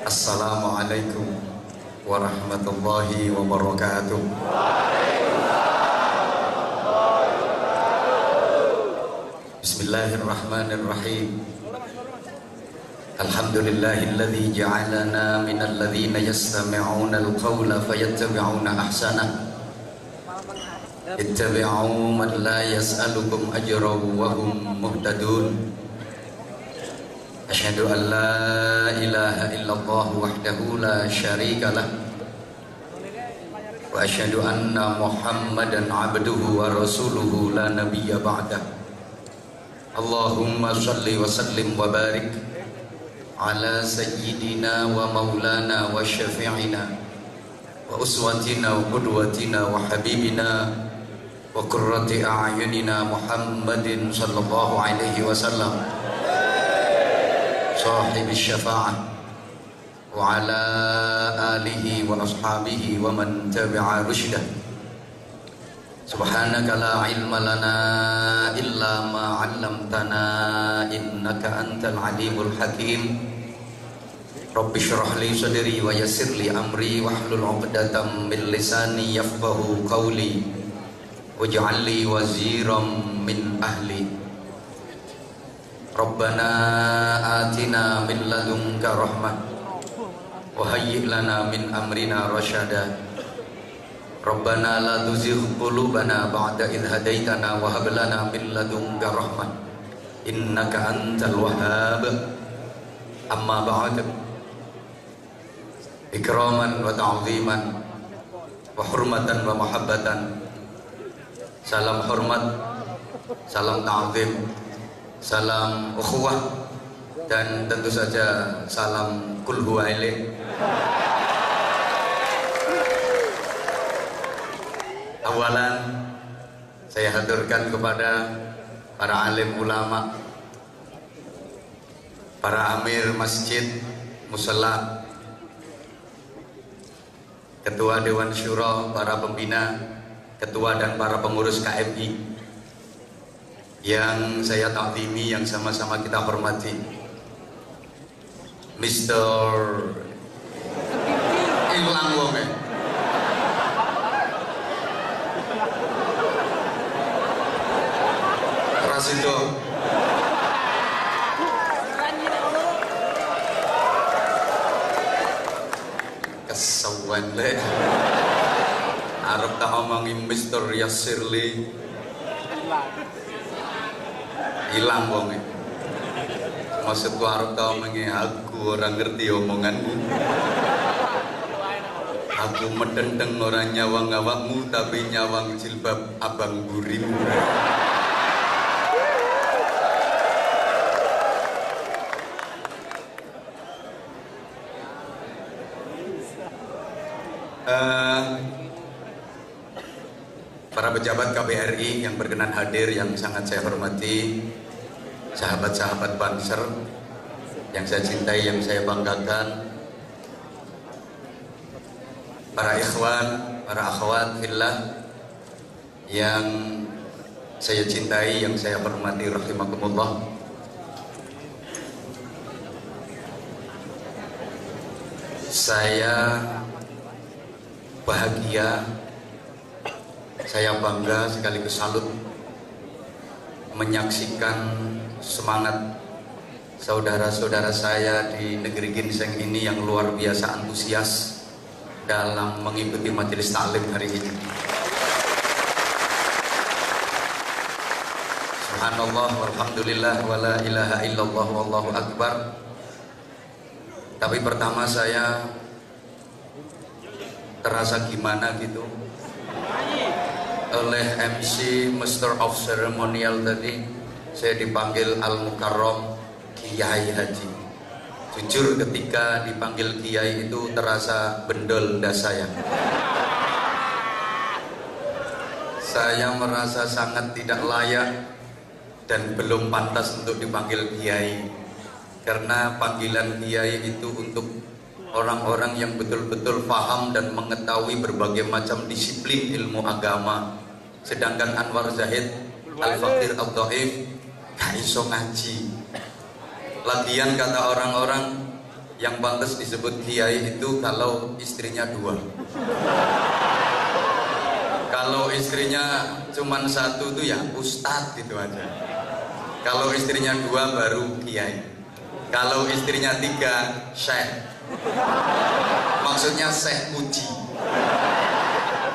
Assalamualaikum warahmatullahi wabarakatuh. Bismillahirrahmanirrahim. Alhamdulillahilladzi ja'alana minal ladzina yastami'una al-qawla fayattabi'una ahsanah. Ittabi'u man la yas'alukum ajran wa hum muhtadun. Asyhadu an la ilaha illallah wahdahu la syarika lah wa asyhadu anna Muhammadan abduhu wa rasuluhu la nabiyya ba'dah. Allahumma shalli wa sallim wa barik ala sayyidina wa maulana wa syafi'ina wa uswatina wa qudwatina wa habibina wa qurrati a'yunina Muhammadin sallallahu alaihi wasallam صاحب الشفاعة وعلى آله وأصحابه ومن تبع رشده. سبحانك لا علم لنا إلا ما علمتنا إنك أنت العليم الحكيم. رب اشرح لي صدري ويسر لي أمري واحلل عقدة من لساني يفقهوا قولي واجعل لي وزيرا من أهلي. Rabbana atina min ladunka rahmah wa hayyi' lana min amrina rasyada. Rabbana la tuzigh qulubana ba'da idh hadaitana wa hab lana min ladunka rahmah innaka antal wahhab. Amma ba'd. Ikraman wa ta'ziman wa hurmatan wa mahabbatan. Salam hormat, salam ta'zim, salam ukhuwah, dan tentu saja salam kul huwa ilaih. Awalan saya haturkan kepada para alim ulama, para amir masjid, musalla, ketua dewan syura, para pembina, ketua dan para pengurus KMI yang saya takzimi, yang sama-sama kita hormati. Mr. Ilang wonge. Rasido. Kesawan le. Arep tak omongi Mr. Yasirli. Hilang wonge. Maksudku arep tau mengi aku orang ngerti omonganmu. Aku medendeng orang nyawang awakmu tapi nyawang jilbab abang burimu. Para pejabat KBRI yang berkenan hadir, yang sangat saya hormati, sahabat-sahabat Banser yang saya cintai, yang saya banggakan, para ikhwan, para akhwat fillah yang saya cintai, yang saya hormati, rahimakumullah. Saya bahagia, saya bangga sekaligus salut menyaksikan semangat saudara-saudara saya di negeri ginseng ini yang luar biasa antusias dalam mengikuti majelis taklim hari ini. Subhanallah walhamdulillah wala ilaha illallah wallahu akbar. Tapi pertama saya terasa gimana gitu oleh MC Master of Ceremonial tadi. Saya dipanggil Al-Mukarram Kiai Haji. Jujur ketika dipanggil Kiai itu terasa bendol das saya. Saya merasa sangat tidak layak dan belum pantas untuk dipanggil Kiai. Karena panggilan Kiai itu untuk orang-orang yang betul-betul paham dan mengetahui berbagai macam disiplin ilmu agama. Sedangkan Anwar Zahid Al-Faqir Al-Dhaif gak iso ngaji. Lagian kata orang-orang yang pantas disebut kiai itu kalau istrinya 2. Kalau istrinya cuma 1 tuh ya ustadz gitu aja. Kalau istrinya 2 baru kiai. Kalau istrinya 3 syekh. Maksudnya syekh puji.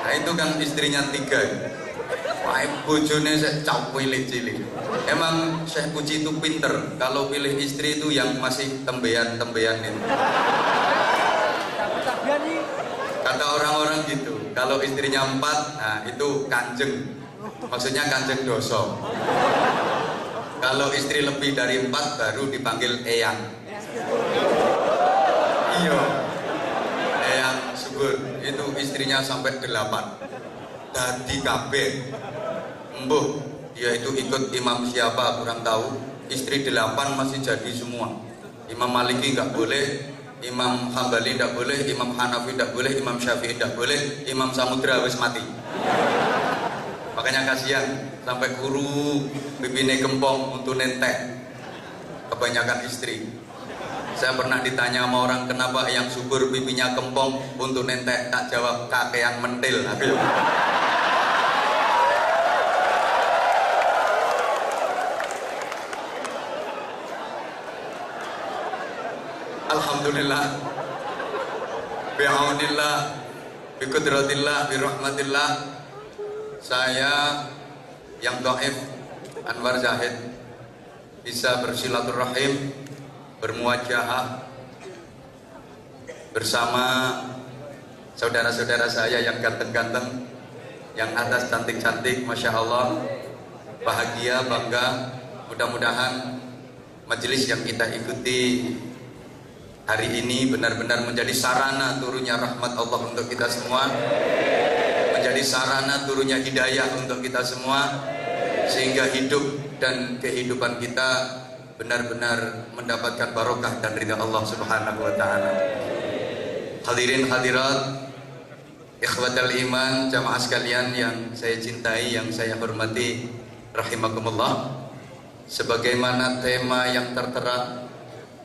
Nah itu kan istrinya 3. Wah, bojone sik cowok cilik-cilik. Emang Syekh Puji itu pinter. Kalau pilih istri itu yang masih tembean-tembean itu. Kata orang-orang gitu. Kalau istrinya 4, nah itu kanjeng. Maksudnya kanjeng doso. Kalau istri lebih dari 4 baru dipanggil eyang. Iya. Eyang subur. Itu istrinya sampai 8. Dadi kabeh. Embuh, dia itu ikut imam siapa kurang tahu. Istri 8 masih jadi semua. Imam Maliki nggak boleh, Imam Hambali nggak boleh, Imam Hanafi nggak boleh, Imam Syafi'i nggak boleh, Imam Samudra wis mati. Makanya kasihan sampai guru bibine kempong untuk nentek. Kebanyakan istri. Saya pernah ditanya sama orang kenapa yang subur pipinya kempong untuk nentek, tak jawab kakean mentil. Aduh. Alhamdulillah, bi'aunillah, biqudratillah, birahmatillah. Saya yang dhaif Anwar Zahid bisa bersilaturahim, bermuajahah bersama saudara-saudara saya yang ganteng-ganteng, yang atas cantik-cantik, Masya Allah. Bahagia, bangga. Mudah-mudahan majelis yang kita ikuti hari ini benar-benar menjadi sarana turunnya rahmat Allah untuk kita semua, menjadi sarana turunnya hidayah untuk kita semua, sehingga hidup dan kehidupan kita benar-benar mendapatkan barokah dan ridha Allah Subhanahu wa taala. Hadirin hadirat, ikhwatal iman, jamaah sekalian yang saya cintai, yang saya hormati, rahimakumullah. Sebagaimana tema yang tertera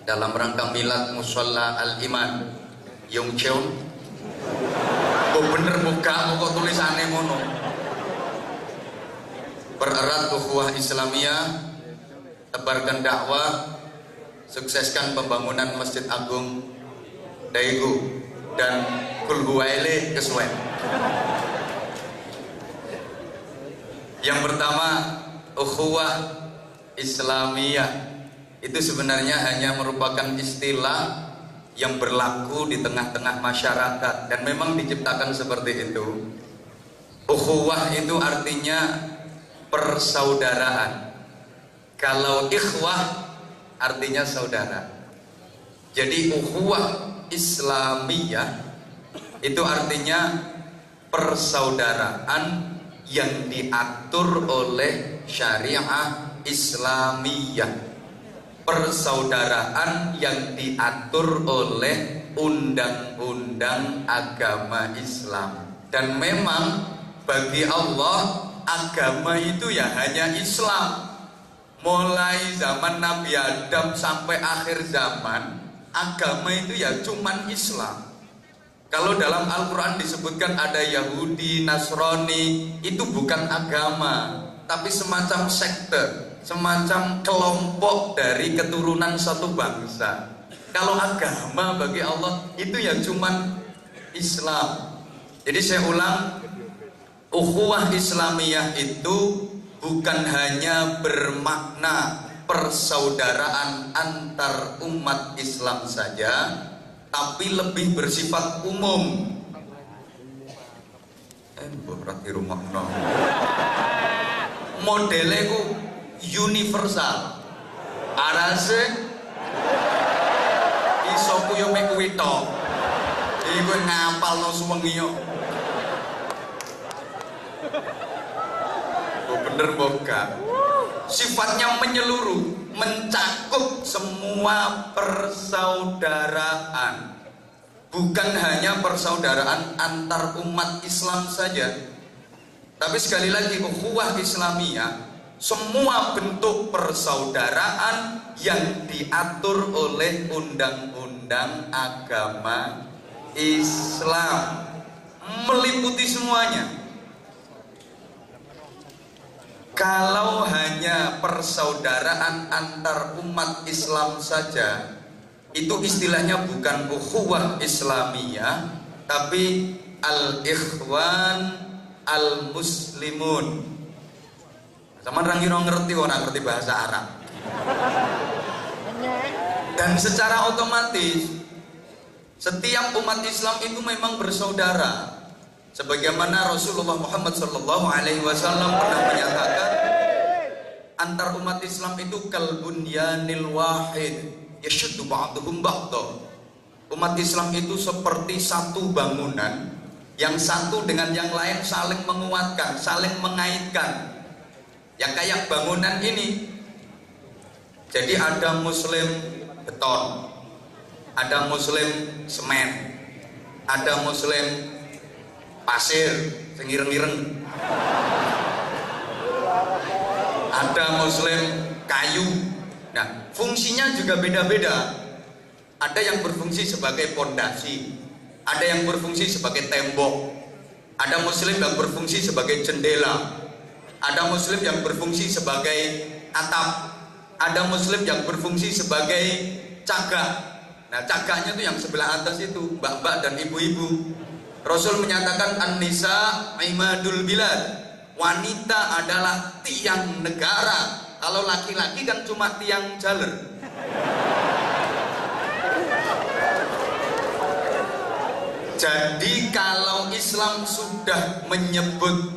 dalam rangka milad Musholla Al-Iman Yongcheon. Kok bener muka kok tulisannya mono. Pererat ukhuwah Islamiyah, tebarkan dakwah, sukseskan pembangunan Masjid Agung Daegu dan Kulhuwaile Keswen. Yang pertama, ukhuwah Islamiyah itu sebenarnya hanya merupakan istilah yang berlaku di tengah-tengah masyarakat dan memang diciptakan seperti itu. Ukhuwah itu artinya persaudaraan. Kalau ikhwah artinya saudara. Jadi ukhuwah Islamiyah itu artinya persaudaraan yang diatur oleh syariah Islamiyah. Persaudaraan yang diatur oleh undang-undang agama Islam. Dan memang bagi Allah agama itu ya hanya Islam. Mulai zaman Nabi Adam sampai akhir zaman, agama itu ya cuman Islam. Kalau dalam Al-Quran disebutkan ada Yahudi, Nasrani, itu bukan agama, tapi semacam sekte, semacam kelompok dari keturunan satu bangsa. Kalau agama bagi Allah itu ya cuman Islam. Jadi saya ulang, ukhuwah Islamiyah itu bukan hanya bermakna persaudaraan antar umat Islam saja, tapi lebih bersifat umum. Berarti rumah modelnya ku universal. Arase iso kuyo mek kuwi tok. Iku ngapalno suwengi yo. Bener boga. Sifatnya menyeluruh, mencakup semua persaudaraan. Bukan hanya persaudaraan antar umat Islam saja. Tapi sekali lagi ukhuwah Islamiyah, semua bentuk persaudaraan yang diatur oleh undang-undang undang-undang agama Islam, meliputi semuanya. Kalau hanya persaudaraan antar umat Islam saja, itu istilahnya bukan ukhuwah Islamiyah, tapi al-ikhwan al-muslimun. Sama orang ngerti, orang ngerti bahasa Arab. Dan secara otomatis setiap umat Islam itu memang bersaudara. Sebagaimana Rasulullah Muhammad SAW pernah menyatakan, antar umat Islam itu kalbunyanil wahid yashuddu ba'duhum ba'da. Umat Islam itu seperti satu bangunan yang satu dengan yang lain saling menguatkan, saling mengaitkan. Yang kayak bangunan ini. Jadi ada muslim beton, ada muslim semen, ada muslim pasir sengireng-ireng, ada muslim kayu. Nah, fungsinya juga beda-beda. Ada yang berfungsi sebagai pondasi, ada yang berfungsi sebagai tembok, ada muslim yang berfungsi sebagai jendela, ada muslim yang berfungsi sebagai atap, ada muslim yang berfungsi sebagai cagak. Nah, cagaknya itu yang sebelah atas itu, mbak-mbak dan ibu-ibu. Rasul menyatakan an-nisa imadul bilad. Wanita adalah tiang negara. Kalau laki-laki kan cuma tiang jaler. Jadi kalau Islam sudah menyebut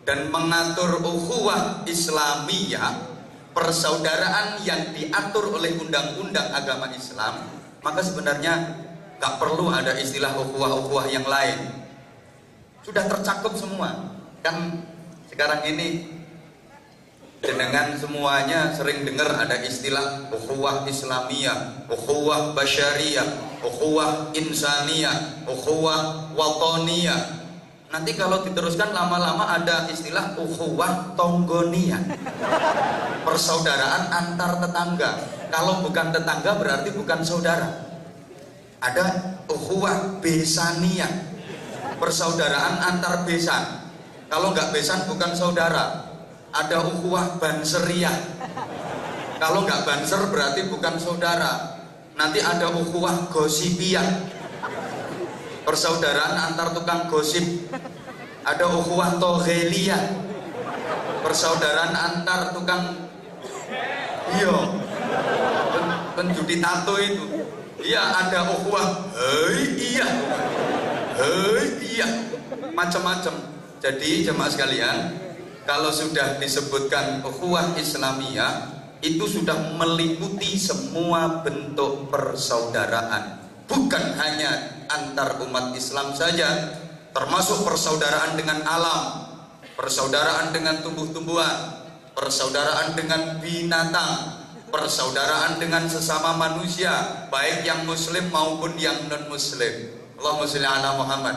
dan mengatur ukhuwah Islamiyah, persaudaraan yang diatur oleh undang-undang agama Islam, maka sebenarnya gak perlu ada istilah ukhuwah-ukhuwah yang lain. Sudah tercakup semua. Kan sekarang ini jenengan semuanya sering dengar ada istilah ukhuwah Islamiyah, ukhuwah basyariyah, ukhuwah insaniyah, ukhuwah watoniyah. Nanti kalau diteruskan lama-lama ada istilah ukhuwah tonggoniyah, persaudaraan antar tetangga. Kalau bukan tetangga berarti bukan saudara. Ada ukhuwah besaniyah, persaudaraan antar besan. Kalau nggak besan bukan saudara. Ada ukhuwah banseriyah. Kalau nggak banser berarti bukan saudara. Nanti ada ukhuwah gosipiyah, persaudaraan antar tukang gosip. Ada ukhuwah togheliyah, persaudaraan antar tukang penjudi tato itu. Iya, ada ukhuwah iya, macam-macam. Jadi jemaah sekalian, kalau sudah disebutkan ukhuwah Islamiyah, itu sudah meliputi semua bentuk persaudaraan, bukan hanya antar umat Islam saja, termasuk persaudaraan dengan alam, persaudaraan dengan tumbuh-tumbuhan, persaudaraan dengan binatang, persaudaraan dengan sesama manusia, baik yang muslim maupun yang non muslim. Allahumma sholli ala Muhammad.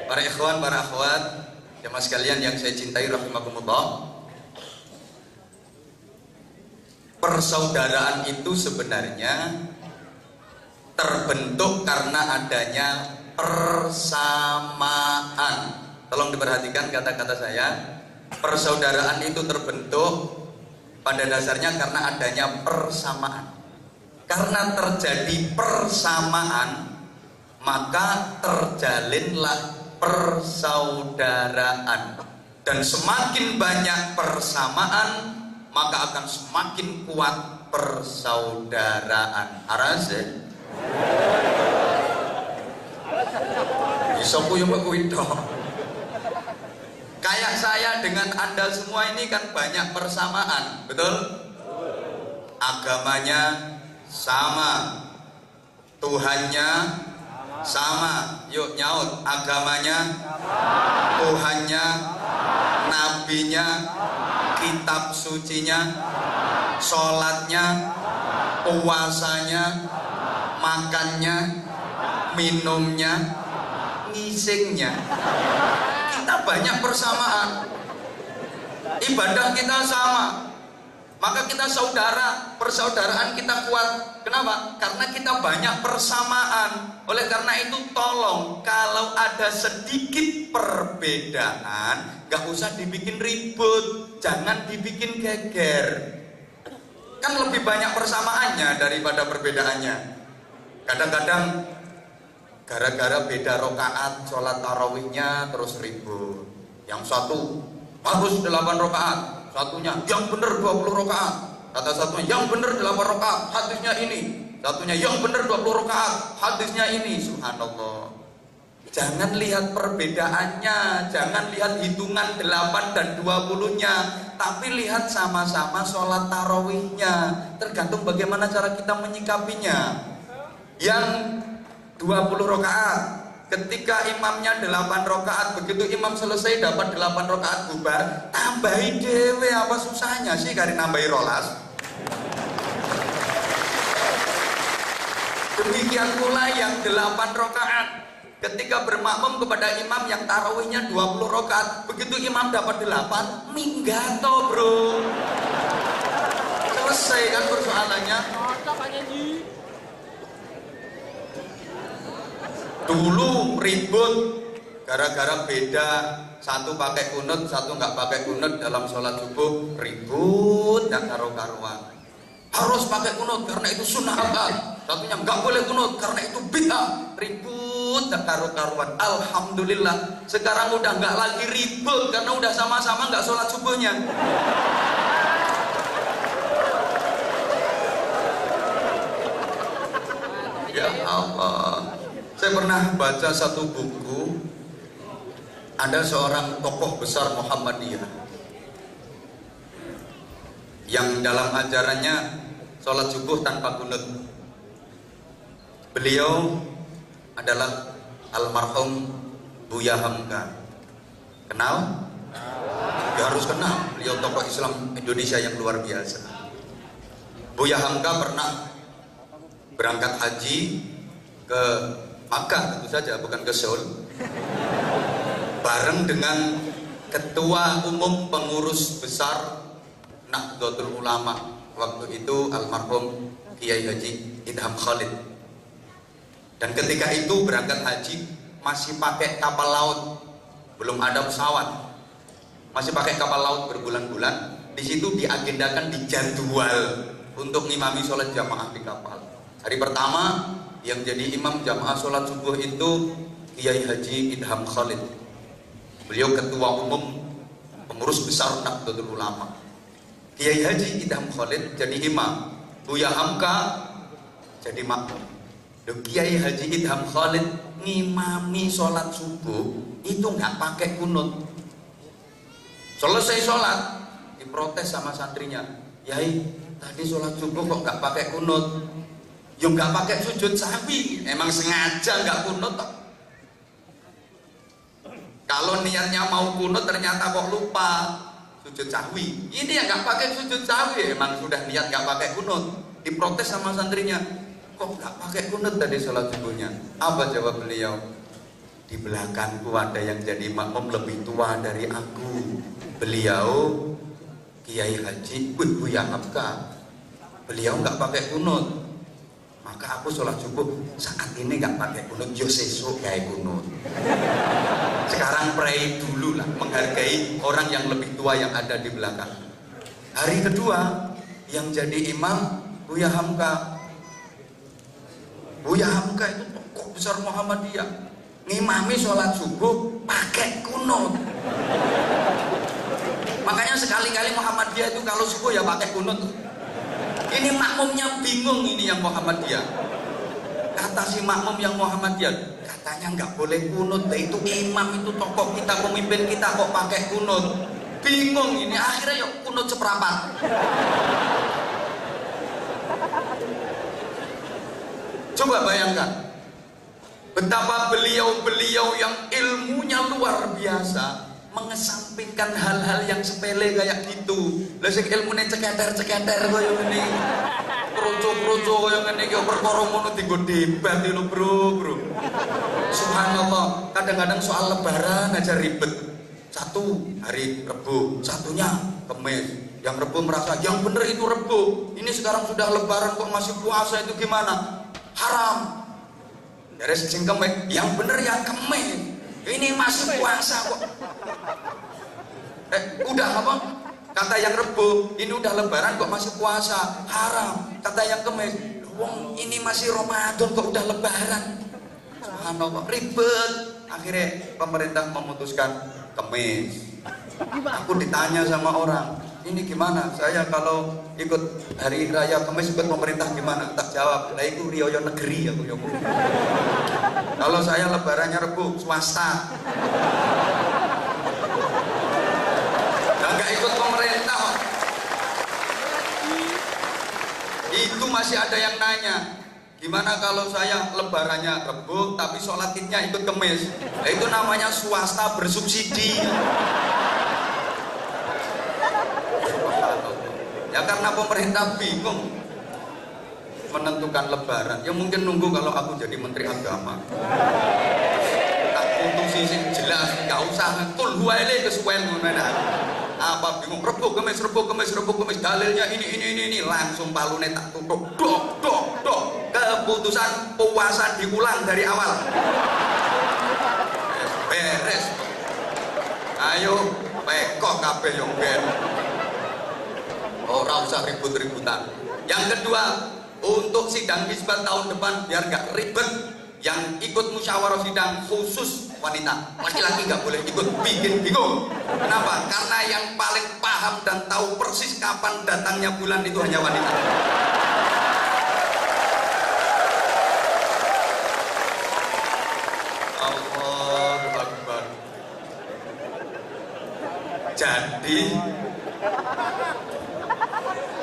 Para ikhwan, para akhwat, jemaah sekalian yang saya cintai rahimakumullah, persaudaraan itu sebenarnya terbentuk karena adanya persamaan. Tolong diperhatikan kata-kata saya. Persaudaraan itu terbentuk pada dasarnya karena adanya persamaan. Karena terjadi persamaan, maka terjalinlah persaudaraan. Dan semakin banyak persamaan, maka akan semakin kuat persaudaraan. Arase isoku yang kayak saya dengan Anda semua ini kan banyak persamaan, betul? Agamanya sama, Tuhannya sama. Yuk nyaut, agamanya, Tuhannya, nabinya, kitab sucinya, sholatnya, puasanya, makannya, minumnya, ngisingnya. Kita banyak persamaan. Ibadah kita sama. Maka kita saudara, persaudaraan kita kuat. Kenapa? Karena kita banyak persamaan. Oleh karena itu tolong, kalau ada sedikit perbedaan, gak usah dibikin ribut, jangan dibikin geger. Kan lebih banyak persamaannya daripada perbedaannya. Kadang-kadang gara-gara beda rokaat sholat tarawihnya terus ribut. Yang satu harus 8 rokaat, satunya yang benar 20 rokaat, kata satunya yang benar 8 rokaat, hadisnya ini, satunya yang benar 20 rokaat, hadisnya ini. Subhanallah. Jangan lihat perbedaannya, jangan lihat hitungan 8 dan 20-nya, tapi lihat sama-sama sholat tarawihnya. Tergantung bagaimana cara kita menyikapinya. Yang 20 rokaat, ketika imamnya 8 rokaat, begitu imam selesai dapat 8 rokaat bubar, tambahi dewe, apa susahnya sih kari nambahi rolas. Demikian pula yang 8 rokaat, ketika bermakmum kepada imam yang tarawihnya 20 rokaat, begitu imam dapat 8, minggato bro, selesai kan persoalannya. Dulu ribut gara-gara beda, satu pakai kunut, satu nggak pakai kunut dalam sholat subuh, ribut dan karu-karuan. Harus pakai kunut karena itu sunnah abad, satunya nggak boleh kunut karena itu bid'ah, ribut dan karu-karuan. Alhamdulillah sekarang udah nggak lagi ribut karena udah sama-sama nggak sholat subuhnya. Ya Allah. Saya pernah baca satu buku, ada seorang tokoh besar Muhammadiyah yang dalam ajarannya sholat subuh tanpa kunut. Beliau adalah almarhum Buya Hamka. Kenal? Ya harus kenal. Beliau tokoh Islam Indonesia yang luar biasa. Buya Hamka pernah berangkat haji ke Makkah, tentu saja, bukan ke Seoul, bareng dengan Ketua Umum Pengurus Besar Nahdlatul Ulama waktu itu almarhum Kiai Haji Idham Khalid. Dan ketika itu berangkat haji masih pakai kapal laut, belum ada pesawat, masih pakai kapal laut berbulan-bulan. Di situ diagendakan, dijadwal untuk ngimami sholat jamaah di kapal. Hari pertama yang jadi imam jamaah sholat subuh itu Kiai Haji Idham Khalid. Beliau ketua umum pengurus besar Nahdlatul Ulama. Kiai Haji Idham Khalid jadi imam, Buya Hamka jadi makmum. Kiai Haji Idham Khalid ngimami sholat subuh itu nggak pakai kunut. Selesai sholat diprotes sama santrinya, Yai tadi sholat subuh kok nggak pakai kunut? Yang nggak pakai sujud sahwi, emang sengaja nggak kunut. Kalau niatnya mau kunut ternyata kok lupa sujud sahwi. Ini yang nggak pakai sujud sahwi, emang sudah niat nggak pakai kunut. Diprotes sama santrinya, kok nggak pakai kunut tadi sholat subuhnya? Apa jawab beliau? Di belakangku ada yang jadi makmum lebih tua dari aku. Beliau Kiai Haji Buya Hamka. Beliau nggak pakai kunut. Maka aku sholat subuh saat ini nggak pakai kunut, yo sesuk kayak kunut. Sekarang pray dulu lah, menghargai orang yang lebih tua yang ada di belakang. Hari kedua yang jadi imam Buya Hamka. Buya Hamka itu tokoh besar Muhammadiyah, ngimami sholat subuh pakai kunut. Makanya sekali-kali Muhammadiyah itu kalau subuh ya pakai kunut. Ini makmumnya bingung, ini yang Muhammadiyah. Kata si makmum yang Muhammadiyah, katanya nggak boleh kunut. Itu imam, itu tokoh kita, pemimpin kita kok pakai kunut. Bingung ini, akhirnya yuk kunut seperempat. Coba bayangkan betapa beliau-beliau yang ilmunya luar biasa mengesampingkan hal-hal yang sepele kayak gitu. Lah sing ilmune ceketer-ceketer koyo ngene. Kroco-kroco koyo ngene iki perkara ngono dienggo debat lho, Bro. Subhanallah, kadang-kadang soal lebaran aja ribet. Satu hari Rebo, satunya Kamis. Yang Rebo merasa yang bener itu Rebo. Ini sekarang sudah lebaran kok masih puasa, itu gimana? Haram. Dari sing Kemis, yang bener yang Kemis. Ini masih puasa kok. Udah apa? Kata yang Rebo, ini udah lebaran kok masih puasa. Haram. Kata yang Kemis, wong ini masih Ramadan kok udah lebaran. Subhanallah, ribet. Akhirnya pemerintah memutuskan Kemis. Aku ditanya sama orang, ini gimana? Saya kalau ikut hari raya Kemis ikut pemerintah gimana? Tak jawab, lah itu riyoyo negeri aku ya. Kalau saya lebarannya Rebo, swasta. Nggak ikut pemerintah. Itu masih ada yang nanya, gimana kalau saya lebarannya Rebo tapi sholat idnya ikut Kemis? Nah, itu namanya swasta bersubsidi. Ya karena pemerintah bingung menentukan lebaran. Ya mungkin nunggu kalau aku jadi menteri agama. Tak putusi sing jelas, nggak usah ngekul huwaile kesuwen ngono. Apa bingung Rebo Kemis dalilnya ini langsung palune tak tutup. Dok. Keputusan puasa diulang dari awal. Beres. Ayo pekok kabeh yo ben. Ora usah ribut-ributan. Yang kedua, untuk sidang isbat tahun depan biar gak ribet, yang ikut musyawarah sidang khusus wanita, laki-laki gak boleh ikut, bikin bingung. Kenapa? Karena yang paling paham dan tahu persis kapan datangnya bulan itu hanya wanita. Allahu Akbar. Jadi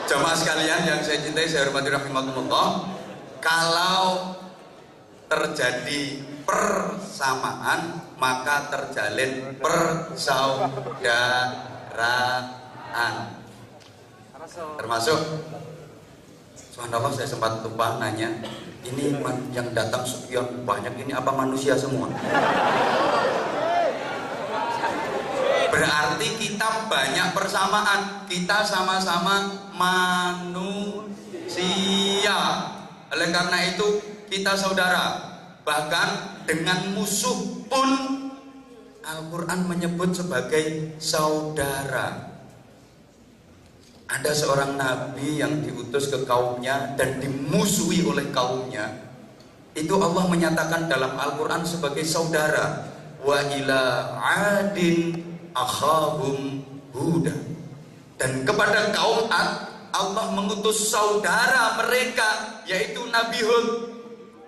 jamaah sekalian yang saya cintai, saya hormati rahimakumullah, kalau terjadi persamaan maka terjalin persaudaraan. Termasuk subhanallah, saya sempat lupa nanya, ini yang datang sekian banyak ini apa manusia semua? Berarti kita banyak persamaan, kita sama-sama manusia. Oleh karena itu kita saudara. Bahkan dengan musuh pun Al-Quran menyebut sebagai saudara. Ada seorang nabi yang diutus ke kaumnya dan dimusuhi oleh kaumnya. Itu Allah menyatakan dalam Al-Quran sebagai saudara. Wa ila adin akhahum Huda. Dan kepada kaum Ad Allah mengutus saudara mereka yaitu Nabi Hud.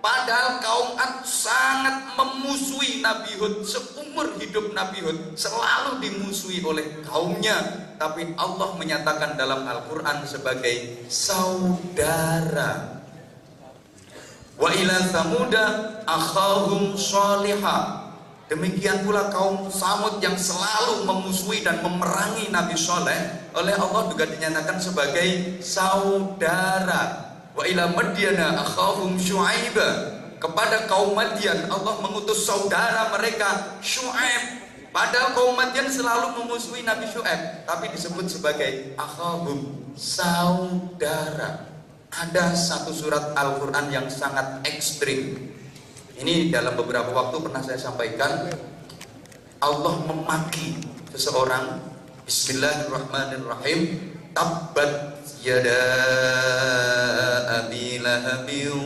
Padahal kaum Ad sangat memusuhi Nabi Hud. Seumur hidup Nabi Hud selalu dimusuhi oleh kaumnya. Tapi Allah menyatakan dalam Al-Quran sebagai saudara. Wa ila Thamuda akhahum Shalihah. Demikian pula kaum Samud yang selalu memusuhi dan memerangi Nabi Soleh oleh Allah juga dinyatakan sebagai saudara. Wa ila Madyana akhahum Syu'aiba. Kepada kaum Madian Allah mengutus saudara mereka Syu'aib. Padahal kaum Madian selalu memusuhi Nabi Syu'aib, tapi disebut sebagai akhahum, saudara. Ada satu surat Al-Quran yang sangat ekstrim. Ini dalam beberapa waktu pernah saya sampaikan. Allah memaki seseorang. Bismillahirrahmanirrahim. Tabbat yada abi lahabin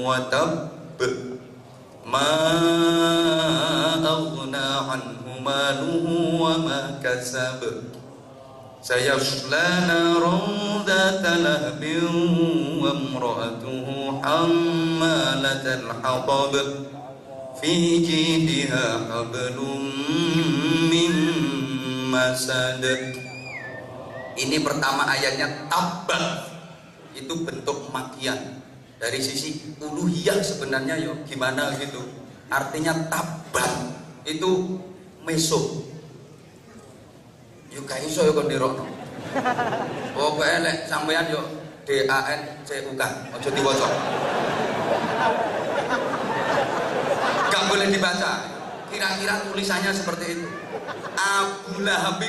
wa tabb ma aghna anhu maluhu wa ma kasab sayasla naran dhata lahbin wa imra'atuhu hammalatal hatab fi jidha hablum min masad. Ini pertama ayatnya tabbat, itu bentuk makian. Dari sisi uluhiyah sebenarnya yo gimana gitu. Artinya tabbat itu meso. Yo gak iso yo kon dirokno. Pokoke lek sampean yo DANCUK aja diwaca. Gak boleh dibaca. Kira-kira tulisannya seperti itu. Abu Lahab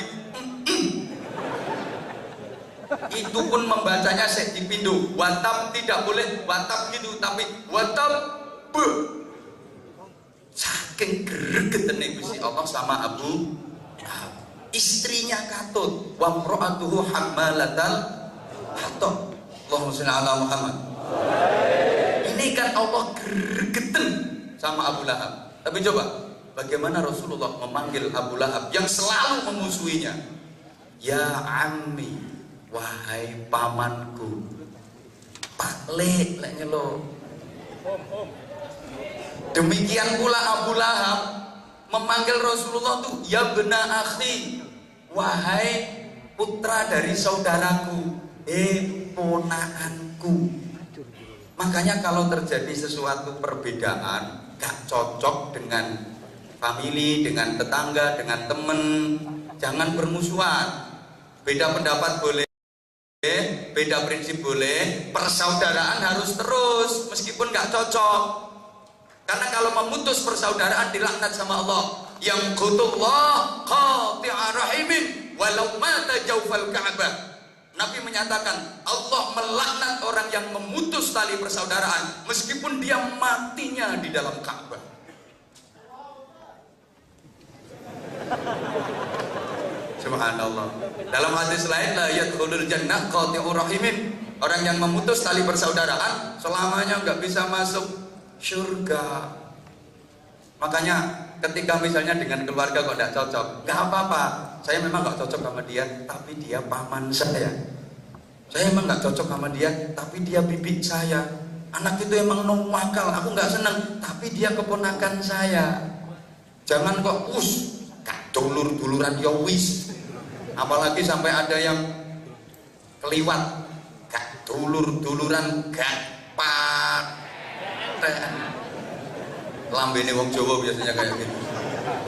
Itu pun membacanya sek dipindu. Watab tidak boleh watab gitu, tapi watab be. Saking gregetene Gusti Allah sama Abu Lahab. Istrinya katut, wa imra'atuhu hammalatal hatab. Allahumma shalli ala Muhammad. Ini kan Allah gregeten sama Abu Lahab. Tapi coba, bagaimana Rasulullah memanggil Abu Lahab yang selalu memusuhinya? Ya ammi, wahai pamanku. Pak lek nyelo. Demikian pula Abu Lahab memanggil Rasulullah tuh ya bena akhi, wahai putra dari saudaraku, ponakanku. Makanya kalau terjadi sesuatu perbedaan gak cocok dengan family, dengan tetangga, dengan temen, jangan bermusuhan. Beda pendapat boleh, beda prinsip boleh, persaudaraan harus terus meskipun gak cocok. Karena kalau memutus persaudaraan dilaknat sama Allah. Yang qutullah qati'a rahimin walau mata jawfal Ka'bah. Nabi menyatakan Allah melaknat orang yang memutus tali persaudaraan meskipun dia matinya di dalam Ka'bah. Subhanallah. Dalam hadis lain la yadkhulul jannah qati'ur rahimin. Orang yang memutus tali persaudaraan selamanya nggak bisa masuk surga. Makanya ketika misalnya dengan keluarga kok tidak cocok, nggak apa-apa. Saya memang nggak cocok sama dia, tapi dia paman saya. Saya memang nggak cocok sama dia, tapi dia bibi saya. Anak itu emang nuwakal, aku nggak seneng, tapi dia keponakan saya. Jangan kok gak dulur-duluran ya wis. Apalagi sampai ada yang keliwat, gak dulur-duluran gak paten. Lambene wong Jawa biasanya kayak gitu.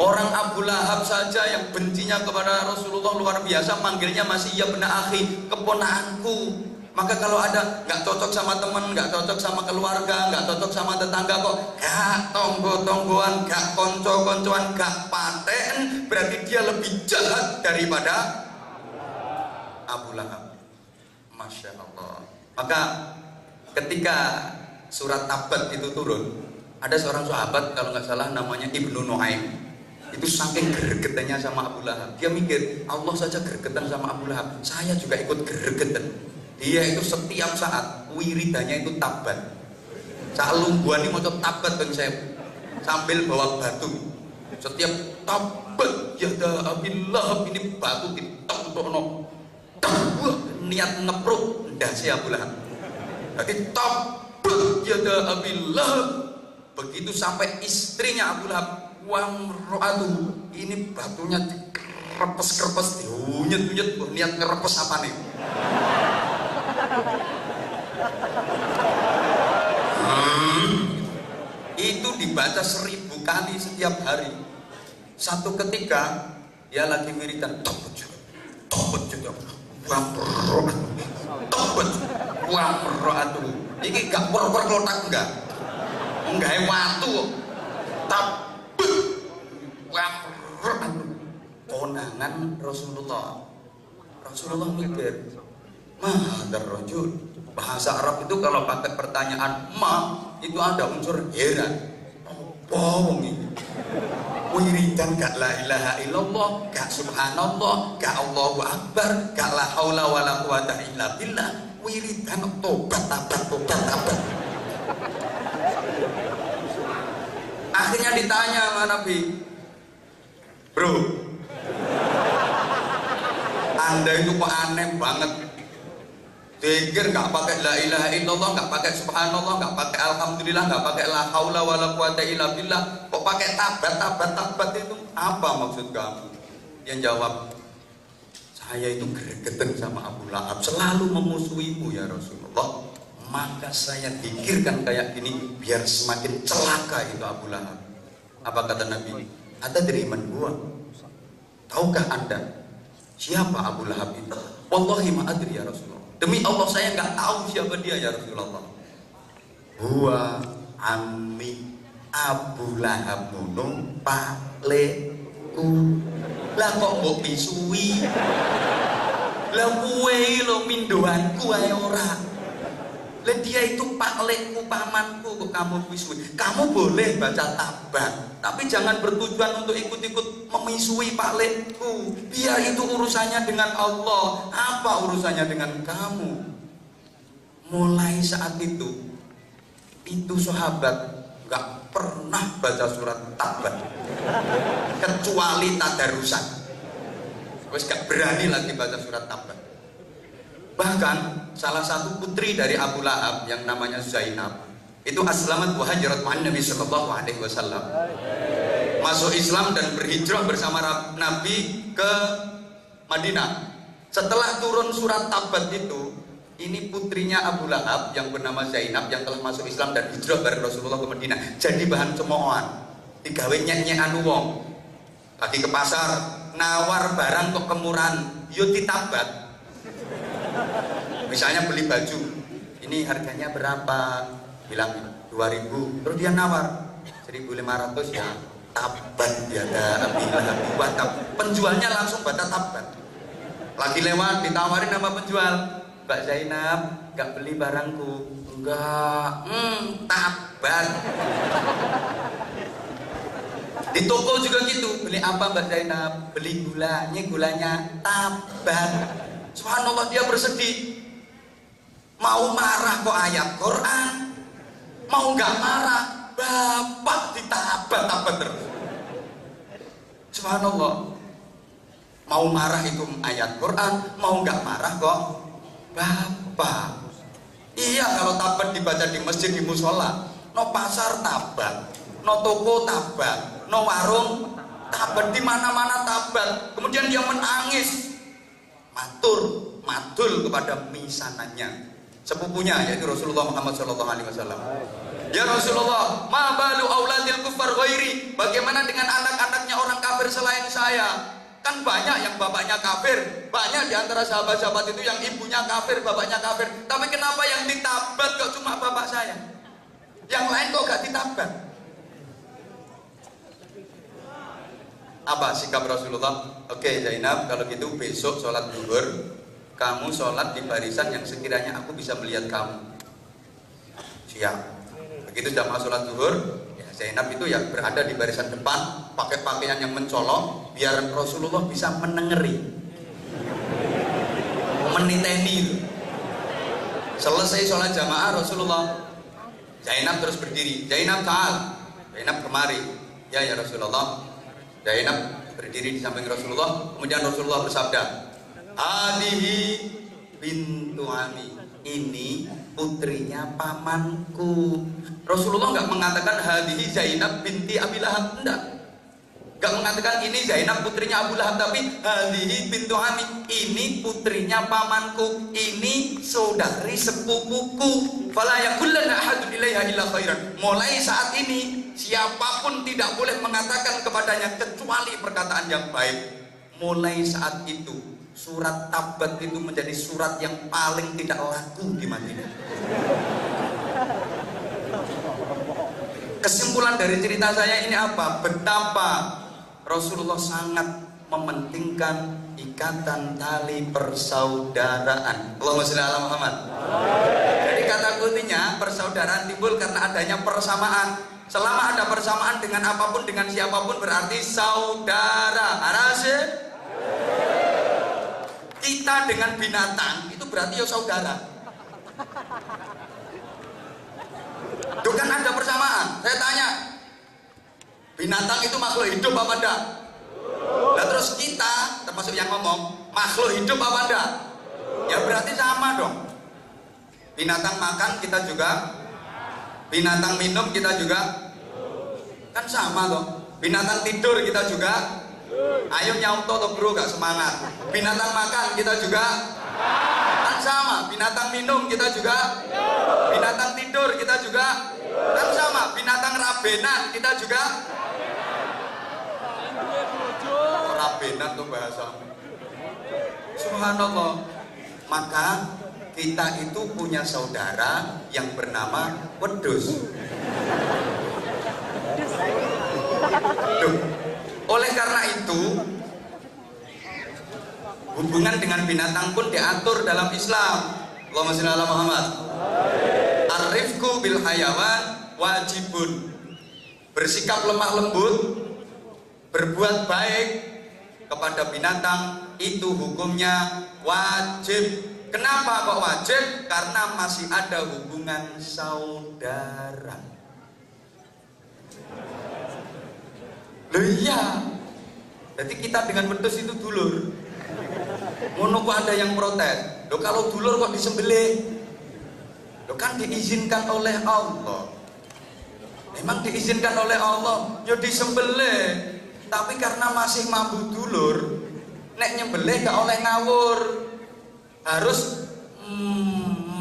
Orang Abu Lahab saja yang bencinya kepada Rasulullah luar biasa, manggilnya masih ya bena akhi, keponakanku. Maka kalau ada nggak cocok sama teman, nggak cocok sama keluarga, nggak cocok sama tetangga kok gak tonggo-tonggoan, gak konco-koncoan, gak paten, berarti dia lebih jahat daripada Abu Lahab. Masya Allah. Maka ketika surat Tabat itu turun, ada seorang sahabat kalau nggak salah namanya Ibnu Nuaim. Itu saking gregetannya sama Abu Lahab. Dia mikir, Allah saja gregetan sama Abu Lahab, saya juga ikut gregetan. Dia itu setiap saat wiridannya itu tabat. Saat lungguan ini mau tabat bang saya, sambil bawa batu. Setiap tabat ya da Abu Lahab, ini batu ditokno. Niat ngepruk ndase Abu Lahab. Jadi tabat ya da Abu Lahab. Begitu sampai istrinya Abu Lahab, wamro'atu, ini batunya dikerepes-kerepes, diunyet-unyet, niat ngerepes apa nih? Itu dibaca 1000 kali setiap hari. Satu ketika dia lagi wiridan, tobat juga, wamro'atu. Ini gak por-por klotak enggak? Enggak watu konangan Rasulullah mikir mahadar rajul. Bahasa Arab itu kalau pakai pertanyaan ma itu ada unsur heran. Apa wong iki wiridan gak la ilaha illallah, gak subhanallah, gak Allahu akbar, gak la haula wala quwata illa billah, wiridan tobat. Akhirnya ditanya sama Nabi, bro, Anda itu kok aneh banget. Pikir nggak pakai la ilaha illallah, nggak pakai subhanallah, nggak pakai alhamdulillah, nggak pakai la haula wala quwata illa billah, kok pakai tabat itu apa maksud kamu? Yang jawab, saya itu gregetan sama Abu Lahab, selalu memusuhimu ya Rasulullah. Maka saya pikirkan kayak gini biar semakin celaka itu Abu Lahab. Apa kata Nabi? Ada dari iman gua. Tahukah Anda siapa Abu Lahab itu? Wallahi ma adri ya Rasulullah. Demi Allah saya nggak tahu siapa dia ya Rasulullah. Huwa ammi Abu Lahab ngono pakleku. Lah kok mbok pisui? Lah kowe lho mindoanku ae ora. Lah dia itu paklekku, pamanku kok kamu misui. Kamu boleh baca tabat, tapi jangan bertujuan untuk ikut-ikut memisui paklekku. Biar itu urusannya dengan Allah. Apa urusannya dengan kamu? Mulai saat itu sahabat nggak pernah baca surat tabat kecuali tadarusan. Wes gak berani lagi baca surat tabat. Bahkan salah satu putri dari Abu Lahab yang namanya Zainab itu aslamat wa hajarat ma'an Nabi sallallahu alaihi wasallam. Masuk Islam dan berhijrah bersama Nabi ke Madinah. Setelah turun surat tabat itu, ini putrinya Abu Lahab yang bernama Zainab yang telah masuk Islam dan hijrah bareng Rasulullah ke Madinah jadi bahan cemoohan. Digawe nyek-nyekan wong. Lagi ke pasar nawar barang kok kemurahan, yo ditabat. Misalnya beli baju, ini harganya berapa? Bilang 2000, terus dia nawar 1500 ya. Tabat dia ada bilang penjualnya langsung baca tabat. Lagi lewat ditawarin sama penjual, Mbak Zainab, nggak beli barangku? Enggak, tabat. Di toko juga gitu, beli apa Mbak Zainab? Beli gulanya tabat. Subhanallah, dia bersedih. Mau marah kok ayat Quran, mau nggak marah bapak ditabat-tabat terus. Subhanallah, mau marah itu ayat Quran, mau nggak marah kok bapak. Iya, kalau tabat dibaca di masjid, di musola, no pasar tabat, no toko tabat, no warung tabat, di mana-mana tabat. Kemudian dia menangis, matul kepada misanannya, sepupunya yaitu Rasulullah Muhammad SAW. Ya Rasulullah, ma balu auladil kufar ghairi, bagaimana dengan anak-anaknya orang kafir selain saya? Kan banyak yang bapaknya kafir, banyak di antara sahabat-sahabat itu yang ibunya kafir, bapaknya kafir. Tapi kenapa yang ditabat kok cuma bapak saya? Yang lain kok gak ditabat? Apa sikap Rasulullah? Oke Zainab, kalau gitu besok sholat zuhur kamu sholat di barisan yang sekiranya aku bisa melihat kamu. Siap. Begitu jamaah sholat zuhur, ya Zainab itu ya berada di barisan depan, pakai pakaian yang mencolok, biar Rasulullah bisa menengeri, meniteni. Selesai sholat jamaah Rasulullah, Zainab terus berdiri. Zainab ta'al, Zainab kemari. Ya Rasulullah. Zainab berdiri di samping Rasulullah. Kemudian Rasulullah bersabda, Hadihi bintu Ami, ini putrinya pamanku. Rasulullah nggak mengatakan hadihi Zainab binti Abi Lahab, enggak. Nggak mengatakan ini Zainab putrinya Abu Lahab, tapi hadihi bintu Ami, ini putrinya pamanku, ini saudari sepupuku. Fala yakullanna ahadun ilaiha illa khairan. Mulai saat ini siapapun tidak boleh mengatakan kepadanya kecuali perkataan yang baik. Mulai saat itu surat tabat itu menjadi surat yang paling tidak laku di Madinah. Kesimpulan dari cerita saya ini apa? Betapa Rasulullah sangat mementingkan ikatan tali persaudaraan. Allahumma sholli ala Muhammad. Jadi kata kuncinya persaudaraan timbul karena adanya persamaan. Selama ada persamaan dengan apapun, dengan siapapun berarti saudara. Arase? Kita dengan binatang itu berarti ya saudara. Itu kan ada persamaan. Saya tanya, binatang itu makhluk hidup apa enggak? Nah terus kita, termasuk yang ngomong, makhluk hidup apa enggak? Ya berarti sama dong. Binatang makan kita juga, binatang minum kita juga, kan sama dong. Binatang tidur kita juga. Ayo nyauto toh bro, gak semangat. Binatang makan kita juga kan sama. Binatang minum kita juga, binatang tidur kita juga kan sama. Binatang rabenan kita juga. Rabenan tuh bahasa. Subhanallah. Maka kita itu punya saudara yang bernama wedhus. Duh. Oleh karena itu, Hubungan dengan binatang pun diatur dalam Islam. Allahumma shalli ala Muhammad. Ar-rifqu bil hayawan wajibun. Bersikap lemah lembut, berbuat baik kepada binatang itu hukumnya wajib. Kenapa kok wajib? Karena masih ada hubungan saudara. Loh iya. Jadi kita dengan wedhus itu dulur. Ngono kok ada yang protes. Loh kalau dulur kok disembelih? Loh kan diizinkan oleh Allah. Memang diizinkan oleh Allah, ya disembelih. Tapi karena masih mampu dulur, nek nyembelih gak oleh ngawur. Harus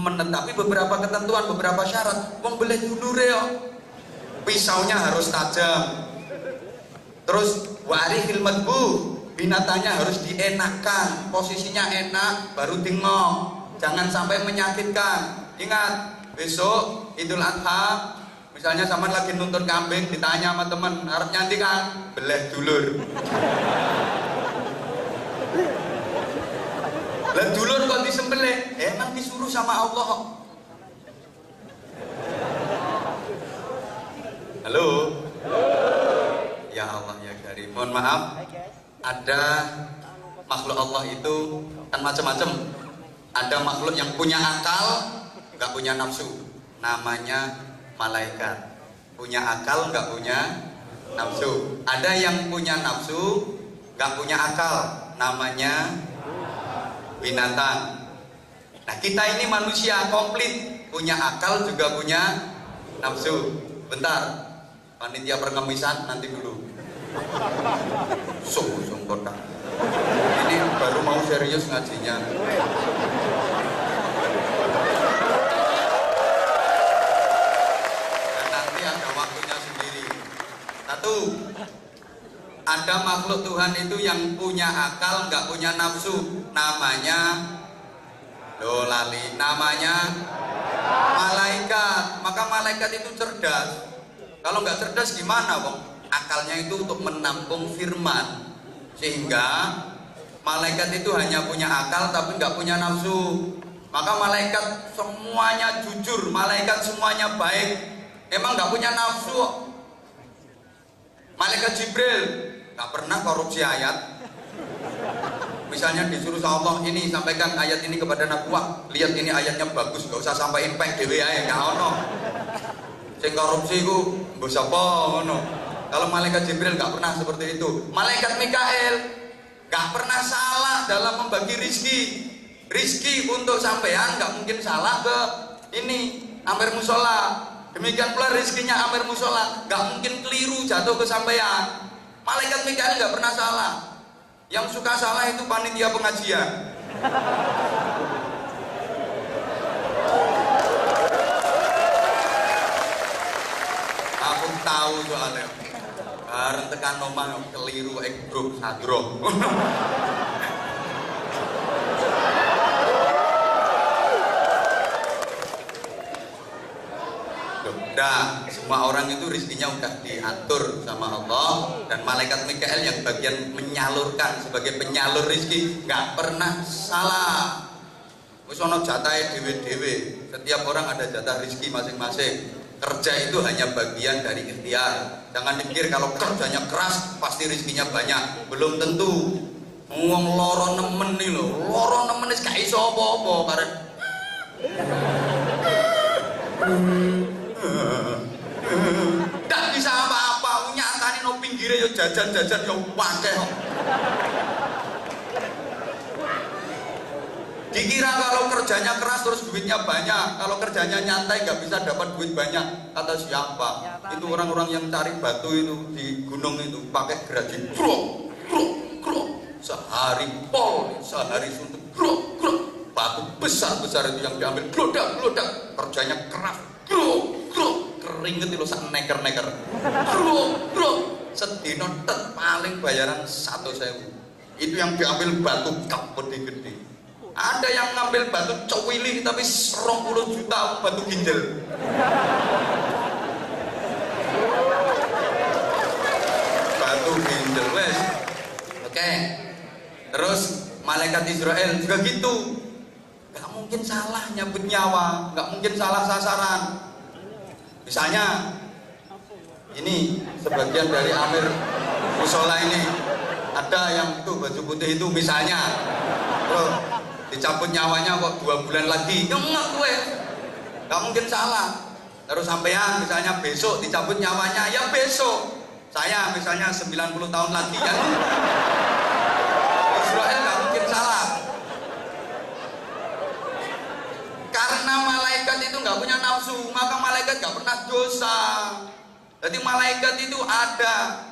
menetapi beberapa ketentuan, beberapa syarat. Wong beleh dulure yo. Pisaunya harus tajam. Terus warihil madbu, binatangnya harus dienakkan, posisinya enak, baru dingok. Jangan sampai menyakitkan. Ingat, besok Idul Adha, misalnya sama lagi nuntun kambing, ditanya sama temen, harap nyanti kan? Beleh dulur. Lah dulur kok disembelih? Emang disuruh sama Allah. Halo? Ya Allah ya Karim. Mohon maaf, ada makhluk Allah itu kan macam-macam. Ada makhluk yang punya akal, nggak punya nafsu. Namanya malaikat. Punya akal, nggak punya nafsu. Ada yang punya nafsu, nggak punya akal. Namanya binatang. Nah kita ini manusia komplit, punya akal juga punya nafsu. Bentar, panitia perkemisan nanti dulu. Sung kotak. Ini baru mau serius ngajinya. Dan nanti ada waktunya sendiri. Satu, ada makhluk Tuhan itu yang punya akal, nggak punya nafsu. Namanya lali, namanya malaikat. Maka malaikat itu cerdas. Kalau nggak cerdas gimana, Bang? Akalnya itu untuk menampung firman, sehingga malaikat itu hanya punya akal tapi nggak punya nafsu. Maka malaikat semuanya jujur, malaikat semuanya baik, emang nggak punya nafsu. Malaikat Jibril nggak pernah korupsi ayat. Misalnya disuruh sama Allah, ini sampaikan ayat ini kepada Nabuah, lihat ini ayatnya bagus, gak usah sampaikan pek dewe ae, gak ono. Sing korupsi ku mbok sapa ngono. Kalau malaikat Jibril gak pernah seperti itu. Malaikat Mikael gak pernah salah dalam membagi rizki. Rizki untuk sampean gak mungkin salah ke ini Amir Musola. Demikian pula rizkinya Amir Musola gak mungkin keliru jatuh ke sampean. Malaikat Mikael gak pernah salah. Yang suka salah itu panitia pengajian. Aku tahu soalnya. Bareng tekan omah keliru grup sadro. Nah, semua orang itu rezekinya udah diatur sama Allah, dan malaikat Mikael yang bagian menyalurkan sebagai penyalur rezeki nggak pernah salah. Wis ono jatahe dhewe-dhewe. Setiap orang ada jatah rezeki masing-masing. Kerja itu hanya bagian dari ikhtiar. Jangan dipikir kalau kerjanya keras pasti rezekinya banyak. Belum tentu. Wong loro nemen nih lho. Loro nemen wis gak iso apa-apa karep. Tak bisa apa-apa, nyatane no pinggire yo jajan-jajan yo akeh. Dikira kalau kerjanya keras terus duitnya banyak, kalau kerjanya nyantai nggak bisa dapat duit banyak. Kata siapa? Itu orang-orang yang cari batu itu di gunung itu pakai gergaji, krok, krok, krok, sehari pol, sehari suntuk, krok, krok, batu besar-besar itu yang diambil, glodak, glodak, kerjanya keras, krok, krok, keringet itu sak neker-neker, krok, krok, sedino tet paling bayaran 1.000. Itu yang diambil batu kap gede-gede. Ada yang ngambil batu cowili tapi 20 juta batu ginjal. Batu ginjal wes. Oke. Terus malaikat malaikat Israel juga gitu. Gak mungkin salah nyabut nyawa, gak mungkin salah sasaran. Misalnya ini sebagian dari Amir musola ini ada yang itu baju putih itu misalnya, terus dicabut nyawanya kok 2 bulan lagi, enggak gue, gak mungkin salah. Terus sampean misalnya besok dicabut nyawanya, ya besok. Saya misalnya 90 tahun lagi, ya Israel gak mungkin salah. Karena malaikat itu gak punya nafsu, maka malaikat gak pernah dosa. Jadi malaikat itu ada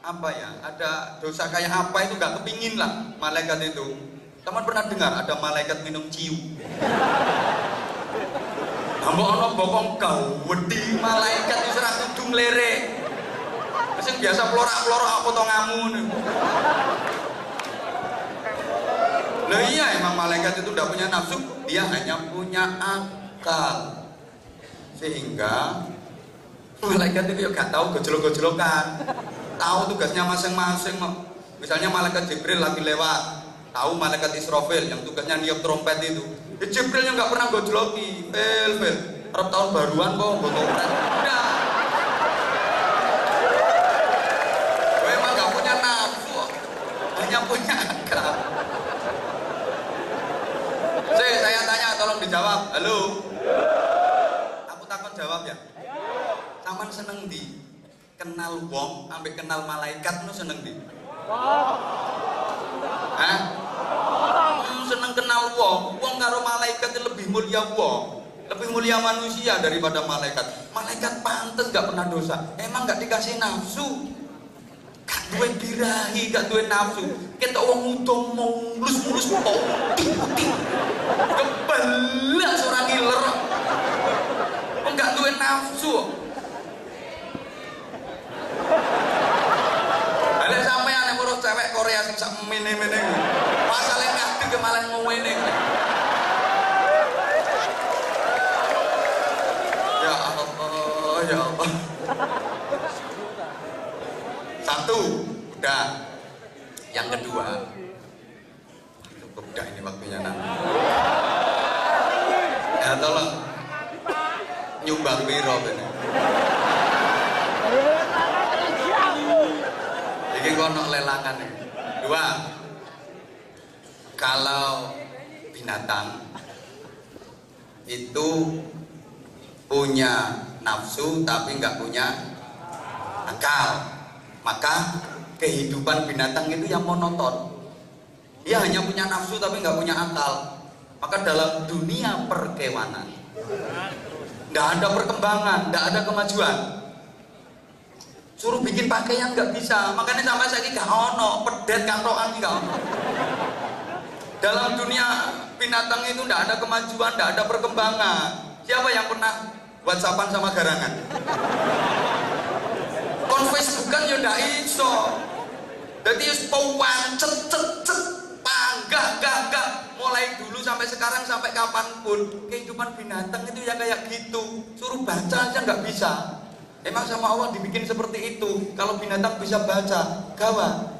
apa ya, ada dosa kayak apa itu gak kepingin lah malaikat itu. Teman pernah dengar ada malaikat minum ciu? Ambok ono bokong kau wedi malaikat itu serang ujung lere. Mesin biasa pelora-pelora apa to ngamun. Nah iya, emang malaikat itu udah punya nafsu, dia hanya punya akal. Sehingga malaikat itu ya gak tahu gojlok-gojlokan, tahu tugasnya masing-masing. Misalnya malaikat Jibril lagi lewat, tahu malaikat Israfil yang tugasnya niup trompet itu. Ya Jibril yang gak pernah gojloki, pel. Arab tahun baruan kok bawa trompet. Udah. Gue emang gak punya nafsu, hanya punya akal. Saya tanya, tolong dijawab. Halo. Aku takut jawab ya. Saman seneng di kenal wong ambek kenal malaikat, nu seneng di? Hah? Seneng kenal wong karo malaikat lebih mulia wong, lebih mulia manusia daripada malaikat. Malaikat pantes gak pernah dosa, emang gak dikasih nafsu, gak duwe birahi, gak duwe nafsu. Kita wong udah mulus putih kebelak seorang ngiler, gak duwe nafsu. Ada sampean yang urus cewek Korea sing sak mene-mene. Pasale ngadu ke malah ngene. Ya Allah, ya Allah. Satu, udah. Yang kedua, cukup dah ini waktunya nanti. Ya tolong nyumbang piro ini. Ini kono lelangan nih. Dua, kalau binatang itu punya nafsu tapi nggak punya akal, maka kehidupan binatang itu yang monoton. Dia hanya punya nafsu tapi nggak punya akal. Maka dalam dunia perkewanan nggak ada perkembangan, nggak ada kemajuan. Suruh bikin pakaian nggak bisa, makanya sampai saya ini gak ono pedet kantokan gak ono. Dalam dunia binatang itu nggak ada kemajuan, nggak ada perkembangan. Siapa yang pernah WhatsAppan sama garangan? Facebookan ya ndak iso. Jadi pauan cet panggah mulai dulu sampai sekarang sampai kapanpun kehidupan binatang itu ya kayak gitu. Suruh baca aja nggak bisa. Emang sama Allah dibikin seperti itu. Kalau binatang bisa baca, gawat.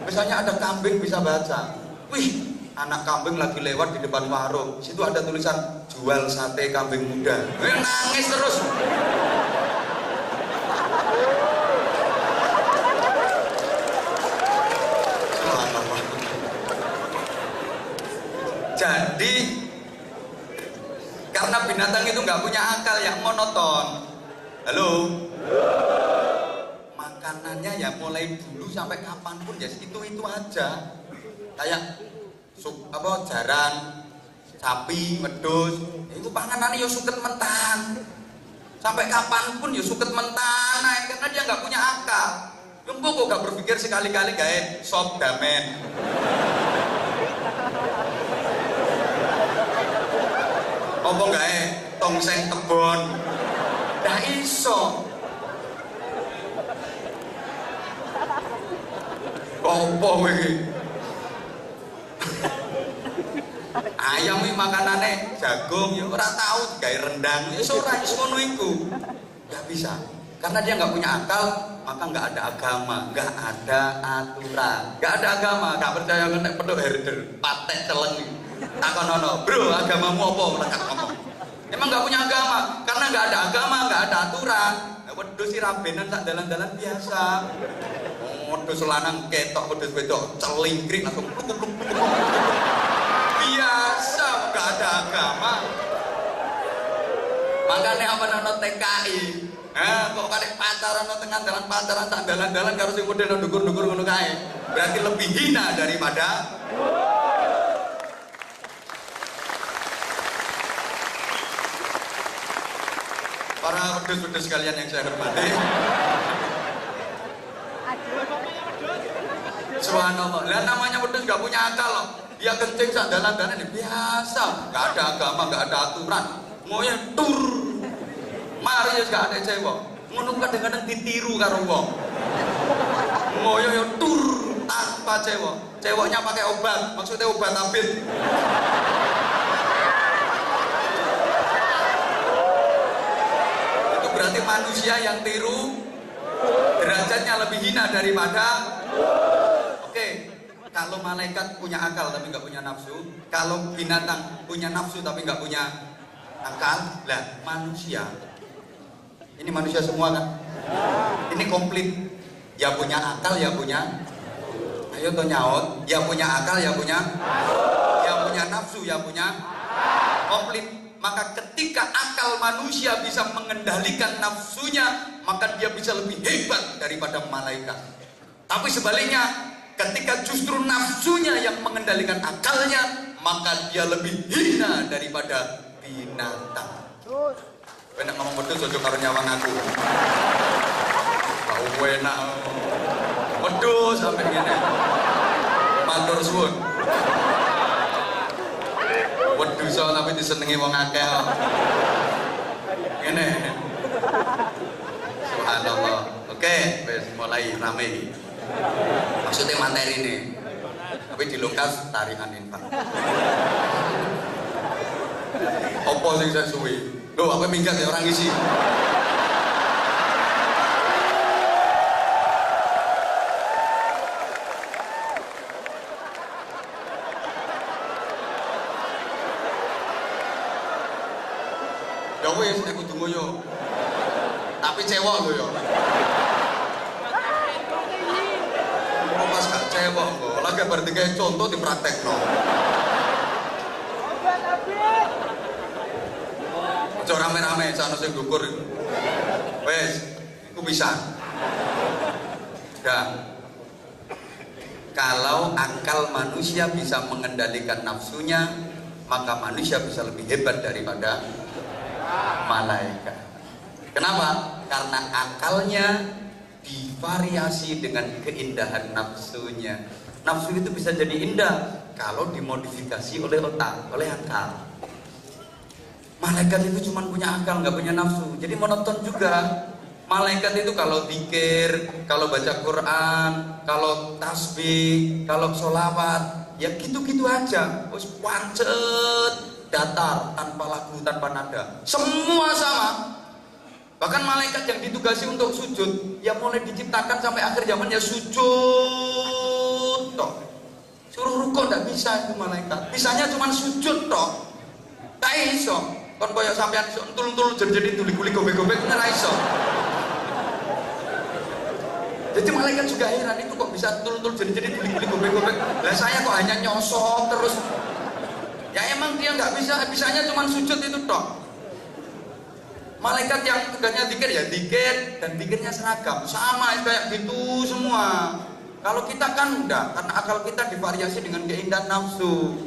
Misalnya ada kambing bisa baca. Wih, anak kambing lagi lewat di depan warung. Situ ada tulisan jual sate kambing muda. Nangis terus. Jadi karena binatang itu nggak punya akal, yang monoton. Halo. Makanannya ya mulai dulu sampai kapanpun ya itu aja. Kayak jaran, sapi, wedhus, itu panganannya ya suket mentan. Sampai kapanpun ya suket mentan, karena dia nggak punya akal. Kok nggak berpikir sekali-kali kayak sop damen. Apa gawe tongseng tebon? Ndak iso. Apa kowe iki? Ayam iki makanane jagung ya ora tahu gawe rendang. Ya ora iso ngono iku. Ndak bisa. Karena dia nggak punya akal, maka nggak ada agama, nggak ada aturan, nggak ada agama. Nggak percaya ngetek pedok herder, patek celeng. Takonono, bro, agamamu apa? Lekat ngomong. Emang nggak punya agama, karena nggak ada agama, nggak ada aturan. Wedhus si rabenan tak dalan-dalan biasa. Wedhus lanang ketok, wedhus wedok celingkring langsung pluk. Biasa, nggak ada agama. Makanya apa nano TKI? Kok kadek pacaran no tengah jalan pacaran tak dalan-dalan karo sing model ndukur-ndukur ngono kae. Berarti lebih hina daripada para wedhus-wedhus sekalian yang saya hormati. Subhanallah. Lah namanya wedhus gak punya akal loh. Dia kencing sak dalan-dalan biasa, gak ada agama, gak ada aturan. Ngoyo tur. Mari wis gak ada cewek. Ngono kadang-kadang ditiru karo wong. Ngoyo yo tur tanpa cewek. Ceweknya pakai obat, maksudnya obat tabir. Itu berarti manusia yang tiru derajatnya lebih hina daripada. Oke, kalau malaikat punya akal tapi nggak punya nafsu, kalau binatang punya nafsu tapi nggak punya akal, lah manusia. Ini manusia semua kan? Ini komplit. Ya punya akal, ya punya. Ayo tuh nyaut. Ya punya akal, ya punya. Ya punya nafsu, ya punya. Komplit. Maka ketika akal manusia bisa mengendalikan nafsunya, maka dia bisa lebih hebat daripada malaikat. Tapi sebaliknya, ketika justru nafsunya yang mengendalikan akalnya, maka dia lebih hina daripada binatang. Enak ngomong wedhus aja karo nyawang aku. Kau enak. Wedhus sampai ngene. Matur suwun. Wedhus tapi disenengi wong akeh. Ngene. Subhanallah. Oke, wis mulai rame. Maksudnya materi ini. Tapi dilungkas tarikan infak. Apa sing saya suwi? Loh, apa minggat ya orang isi? Ya wis, nek kudu ngoyo. Tapi cewek lho ya. Kok pas gak cewek kok, lagi berarti kayak contoh dipraktekno. Aja rame-rame sana sing dukur. Wes, iku bisa. Dan kalau akal manusia bisa mengendalikan nafsunya, maka manusia bisa lebih hebat daripada malaikat. Kenapa? Karena akalnya divariasi dengan keindahan nafsunya. Nafsu itu bisa jadi indah kalau dimodifikasi oleh otak, oleh akal. Malaikat itu cuma punya akal, nggak punya nafsu. Jadi monoton juga. Malaikat itu kalau zikir, kalau baca Quran, kalau tasbih, kalau sholawat, ya gitu-gitu aja. Terus pancet, datar, tanpa lagu, tanpa nada. Semua sama. Bahkan malaikat yang ditugasi untuk sujud, ya mulai diciptakan sampai akhir zaman ya sujud toh. Suruh rukuk nggak bisa itu malaikat. Bisanya cuma sujud toh. Tak iso. Kon koyo sampean iso entul-entul jadi tuli-kuli gobek-gobek ora iso. Jadi malaikat juga heran itu kok bisa entul-entul jadi tuli-kuli gobek-gobek. Lah saya kok hanya nyosor terus. Ya emang dia nggak bisa, bisanya cuma sujud itu toh. Malaikat yang tugasnya zikir ya zikir dan zikirnya seragam, sama kayak gitu semua. Kalau kita kan enggak, karena akal kita divariasi dengan keindahan nafsu.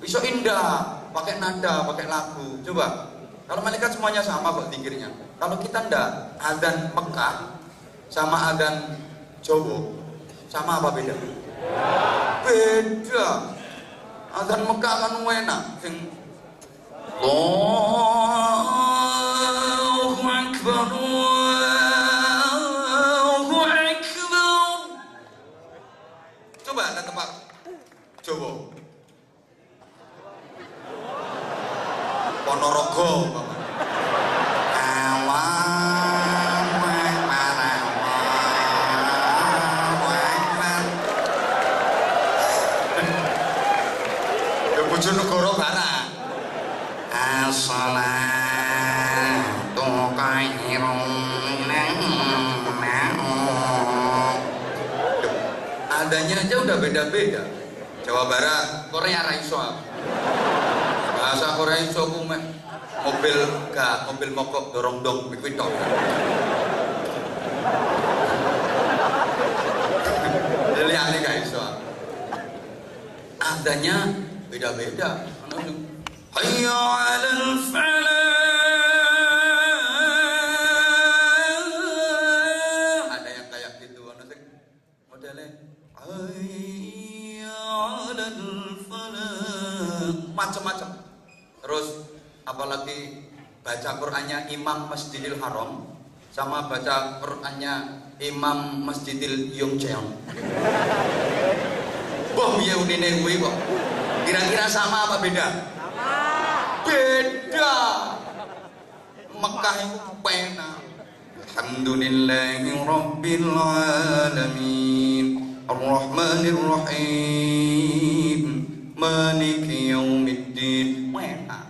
Bisa indah, pakai nada, pakai lagu. Coba, kalau malaikat semuanya sama kok zikirnya. Kalau kita enggak, adzan Mekah sama adzan Jawa, sama apa beda? Beda. Adzan Mekah kan enak, sing Allahu Akbar, Allahu Akbar. Coba ada tempat Jawa. Ponorogo, awam Bojonegoro barang. As-salatu khairun. Adanya aja udah beda-beda. Jawa Barat, Korea raiso. Bahasa Korea iso kume. Mobil mogok dorong dong kuwi tok. Liyane gak iso. Adanya beda-beda. Hayya 'alal falah. Ada yang kayak gitu ana sing modele hayya 'alal falah. Macam-macam. Terus apalagi baca Qur'annya Imam Masjidil Haram sama baca Qur'annya Imam Masjidil Yongcheon. Wah, piye unine kuwi kok? Kira-kira sama apa beda? Beda. Mekah itu pena. Alhamdulillahi rabbil alamin. Ar-Rahmanir Rahim. Maliki yaumiddin. Pena.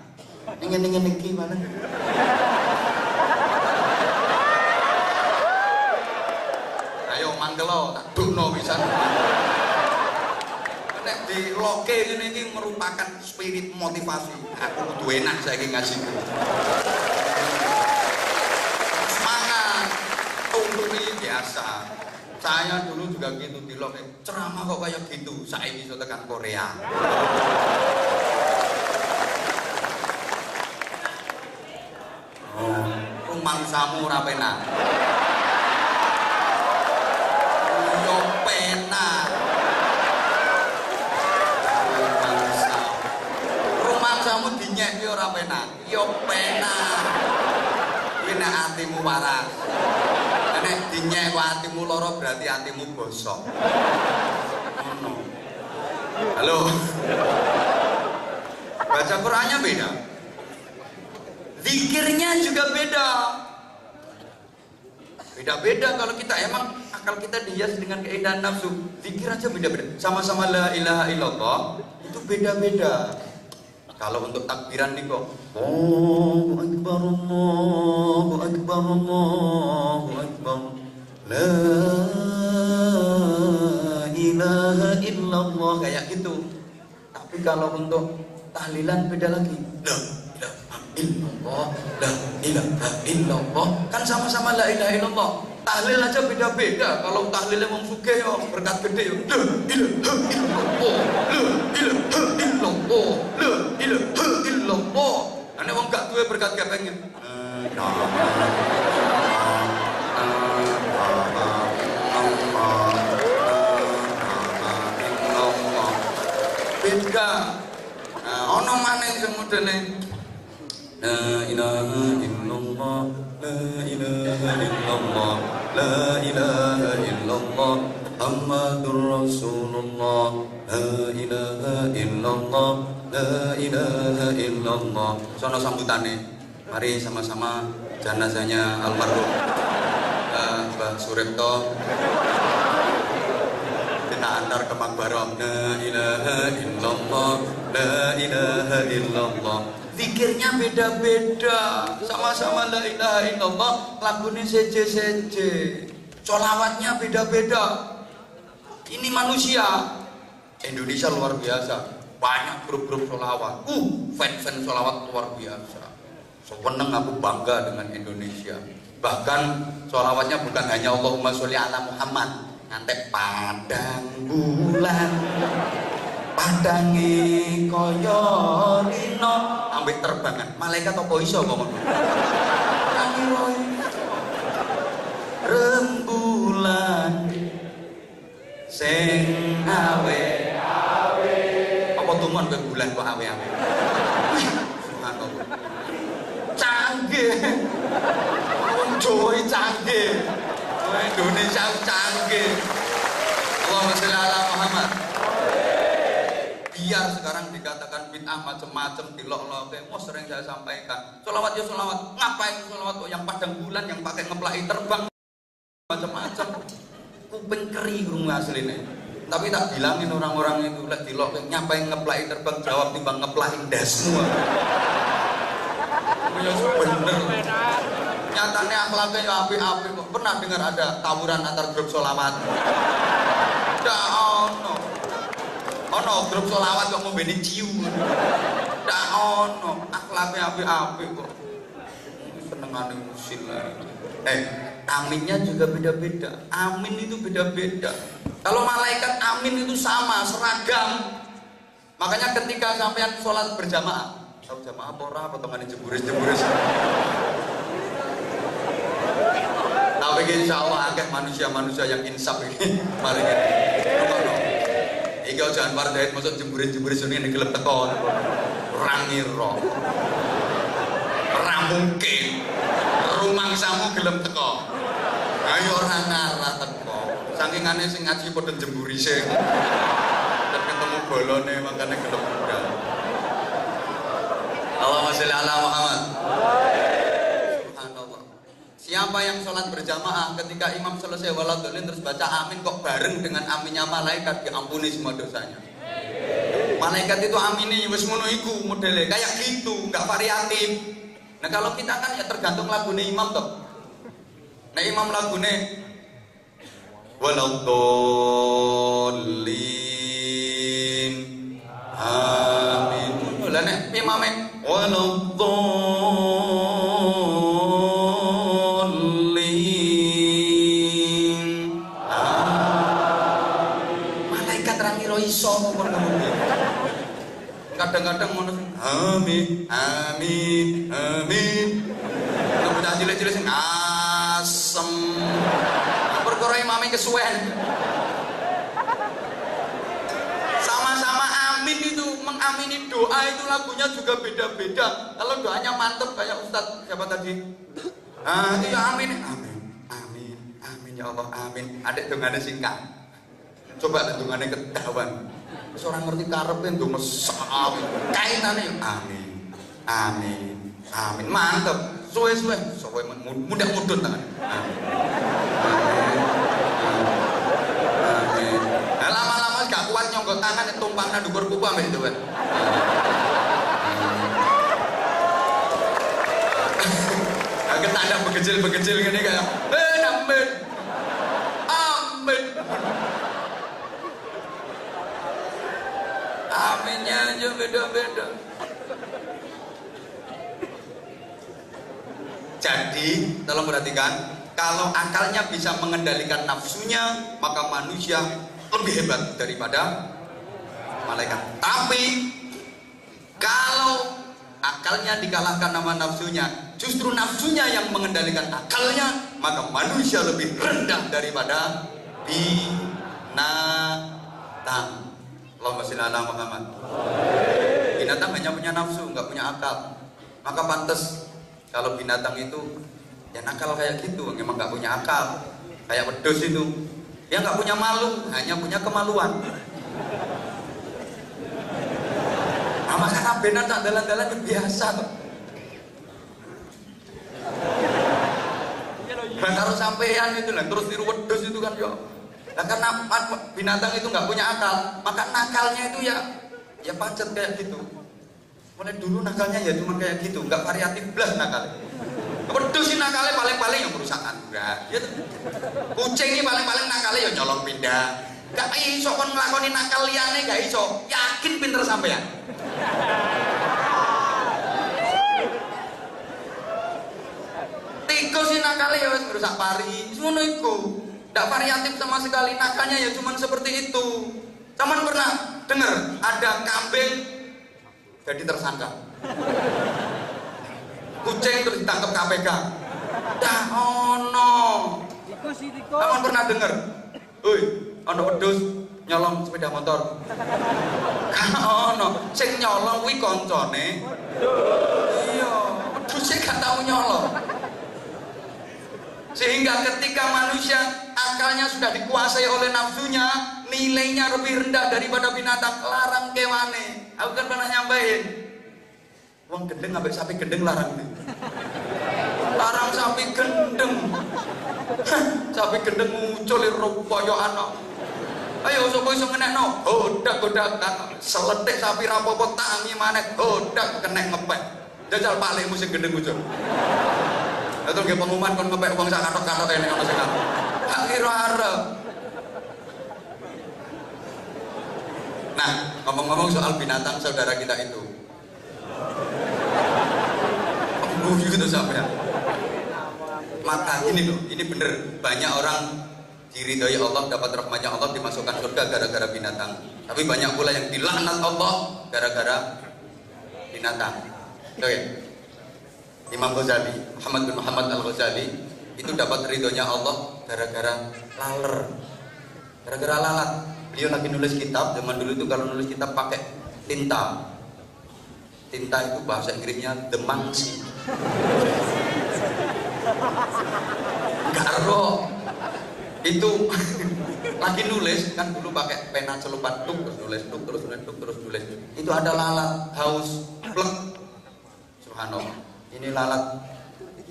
Ingin iki mana? Ayo manggelo tak dukno pisan. Nek di loke ngene iki merupakan spirit motivasi. Aku kudu enak saiki ngaji. Semangat. Tuntuni biasa. Saya dulu juga gitu di loke. Ceramah kok kayak gitu. Saiki iso tekan Korea. Rumangsamu ora penak. Yo penak. Rumangsamu dinyek ki ora penak. Yo penak. Kuwi nek atimu waras. Nek dinyek kok atimu lara berarti atimu bosok. Ngono. Halo. Baca Qur'annya beda. Zikirnya juga beda. Beda-beda kalau kita emang akal kita dihias dengan keindahan nafsu. Zikir aja beda-beda. Sama-sama la ilaha illallah itu beda-beda. Kalau untuk takbiran nih kok Allahu Akbar, Allahu Akbar, Allahu Akbar, la ilaha illallah kayak gitu. Tapi kalau untuk tahlilan beda lagi. Illallah, la ilaha illallah, kan sama-sama la ilaha illallah. Tahlil aja beda-beda. Kalau tahlilnya wong sugih yo berkat gede yo la ilaha illallah, la ilaha illallah, la ilaha illallah. Ane wong gak duwe berkat kepengin beda. Ono maneh sing modele la ilaha illallah, la ilaha illallah, la ilaha illallah, Muhammadur Rasulullah, la ilaha illallah, la ilaha illallah. Sono sambutane. Mari sama-sama jenazahnya almarhum Mbah Suripto kita antar ke makbarah. La ilaha illallah, la ilaha illallah. Zikirnya beda-beda, sama-sama la ilaha illallah, lagunya seje-seje, sholawatnya beda-beda. Ini manusia. Indonesia luar biasa, banyak grup-grup sholawat, fan-fan sholawat luar biasa. Seweneng aku bangga dengan Indonesia. Bahkan sholawatnya bukan hanya Allahumma sholli ala Muhammad, ngantek padang bulan padangi kaya lino ambek terbangan malaikat apa iso ngomong rembulan sing awe-awe apa tuman ke bulan kok awe-awe. Subhanallah. Canggih. Wong Jawa canggih. Indonesia canggih. Allahumma sholli ala Muhammad. Biar sekarang dikatakan bid'ah macam-macam dilok-lok, mau sering saya sampaikan. Sholawat ya sholawat, ngapain sholawat kok yang padang bulan, yang pakai ngeplaki terbang macam-macam. Kuping keri rumah aslinya. Tapi tak bilangin orang-orang itu lek dilok nyapain ngeplaki terbang jawab timbang ngeplaki dasmu. Ya bener. Nyatanya akhlaknya ya apik-apik kok. Pernah dengar ada tawuran antar grup sholawat? Ndak ono. Ono grup sholawat kok ngombeni ciu. Ndak ono. Akhlaknya apik-apik kok. Senengane musil lah. Aminnya juga beda-beda. Amin itu beda-beda. Kalau malaikat amin itu sama, seragam. Makanya ketika sampean sholat berjamaah, tahu jamaah apa ora apa tengane jeburis-jeburis. Tapi insya Allah akeh manusia-manusia yang insaf ini. Mari ngene. Iki jangan partai masuk jeburis-jeburis ini gelem teko. Ora ngira. Ora mungkin. Rumangsamu gelem teko. Ayo ora ngarah teko. Sangkingane sing ngaji padha jemburise. Dan ketemu bolone makane gelem budal. Allahumma sholli ala Muhammad. Subhanallah. Siapa yang sholat berjamaah ketika imam selesai waladhdallin terus baca amin kok bareng dengan aminnya malaikat diampuni semua dosanya. Malaikat itu amini wis ngono iku modele kayak gitu, enggak variatif. Nah kalau kita kan ya tergantung lagune imam toh. Nah imam lagune waladhdallin amin. Lah nek imame waladhdallin malaikat ra ngira iso ngomong ngono. Kadang-kadang ngono amin amin amin. Nek cilik-cilik sing asem. Perkara imame kesuwen. Sama-sama amin itu mengamini doa itu lagunya juga beda-beda. Kalau doanya mantep kayak Ustadz siapa tadi? Itu amin amin amin amin ya Allah amin. Adek dongane singkat. Coba dongane ketahuan. Seorang ngerti karepe ndonga mesam. Kaitane amin amin amin mantep. Suwe-suwe mudah mudun tangan. Amin. Amin. Nah, lama-lama gak kuat nyonggot tangan tumpang nang dhuwur pupu ambek itu kan. Agak tanda begecil gini kayak amin. Amin. Aminnya aja beda-beda. Jadi, tolong perhatikan, kalau akalnya bisa mengendalikan nafsunya, maka manusia lebih hebat daripada malaikat. Tapi, kalau akalnya dikalahkan sama nafsunya, justru nafsunya yang mengendalikan akalnya, maka manusia lebih rendah daripada binatang. Allahumma sholli ala Muhammad. Binatang hanya punya nafsu, nggak punya akal. Maka pantas kalau binatang itu ya nakal kayak gitu, memang nggak punya akal. Kayak wedhus itu, dia nggak punya malu, hanya punya kemaluan. Nah, maka binatang dalan-dalan biasa tuh. Dan kalau sampean itu lah terus tiru wedhus itu kan yo. Nah, karena binatang itu nggak punya akal, maka nakalnya itu ya pacet kayak gitu. Mulai dulu nakalnya ya cuma kayak gitu, nggak variatif belas nakalnya. Wedhus sih nakalnya paling-paling yang merusak aturan. Ya, kucing ini paling-paling nakalnya ya nyolong pindah. Gak iso kon nglakoni nakal liyane gak iso. Yakin pinter sampean. Tikus sih nakalnya ya wis merusak pari. Ngono iku. Nggak variatif sama sekali, nakalnya ya cuma seperti itu. Cuman pernah dengar ada kambing jadi tersangka, kucing terus ditangkap KPK. Dah ono. Kamu pernah dengar? Woi, ono wedhus nyolong sepeda motor. Ono, sing nyolong kuwi koncone. Iya, wedhusnya gak tahu nyolong. Sehingga ketika manusia akalnya sudah dikuasai oleh nafsunya, nilainya lebih rendah daripada binatang. Larang kewane. Aku kan pernah nyampein, wong gendeng ambek sapi gendeng larang nih. Larang sapi gendeng. Sapi gendeng muncul di koyo anak. Ayo sapa iso ngenekno? Godak-godak seletik sapi rapopo tangi maneh godak kenek ngepek. Jajal palikmu sing gendeng ujug. Atau nggih pengumuman kon ngepek wong sak kathok-kathok enek ana sing ngapa. Gak kira arep. Nah, ngomong-ngomong soal binatang saudara kita itu. Gitu sampai. Maka ini loh, ini bener banyak orang diridhoi Allah, dapat rahmatnya Allah, dimasukkan surga gara-gara binatang. Tapi banyak pula yang dilaknat Allah gara-gara binatang. Oke. Imam Ghazali, Muhammad bin Muhammad Al-Ghazali itu dapat ridhonya Allah gara-gara laler. Gara-gara lalat. Beliau lagi nulis kitab, zaman dulu itu kalau nulis kitab pakai tinta. Tinta itu bahasa Inggrisnya the monkey. Karo itu lagi nulis kan dulu pakai pena celupan terus nulis terus nulis. Itu ada lalat haus plek. Subhanallah. Ini lalat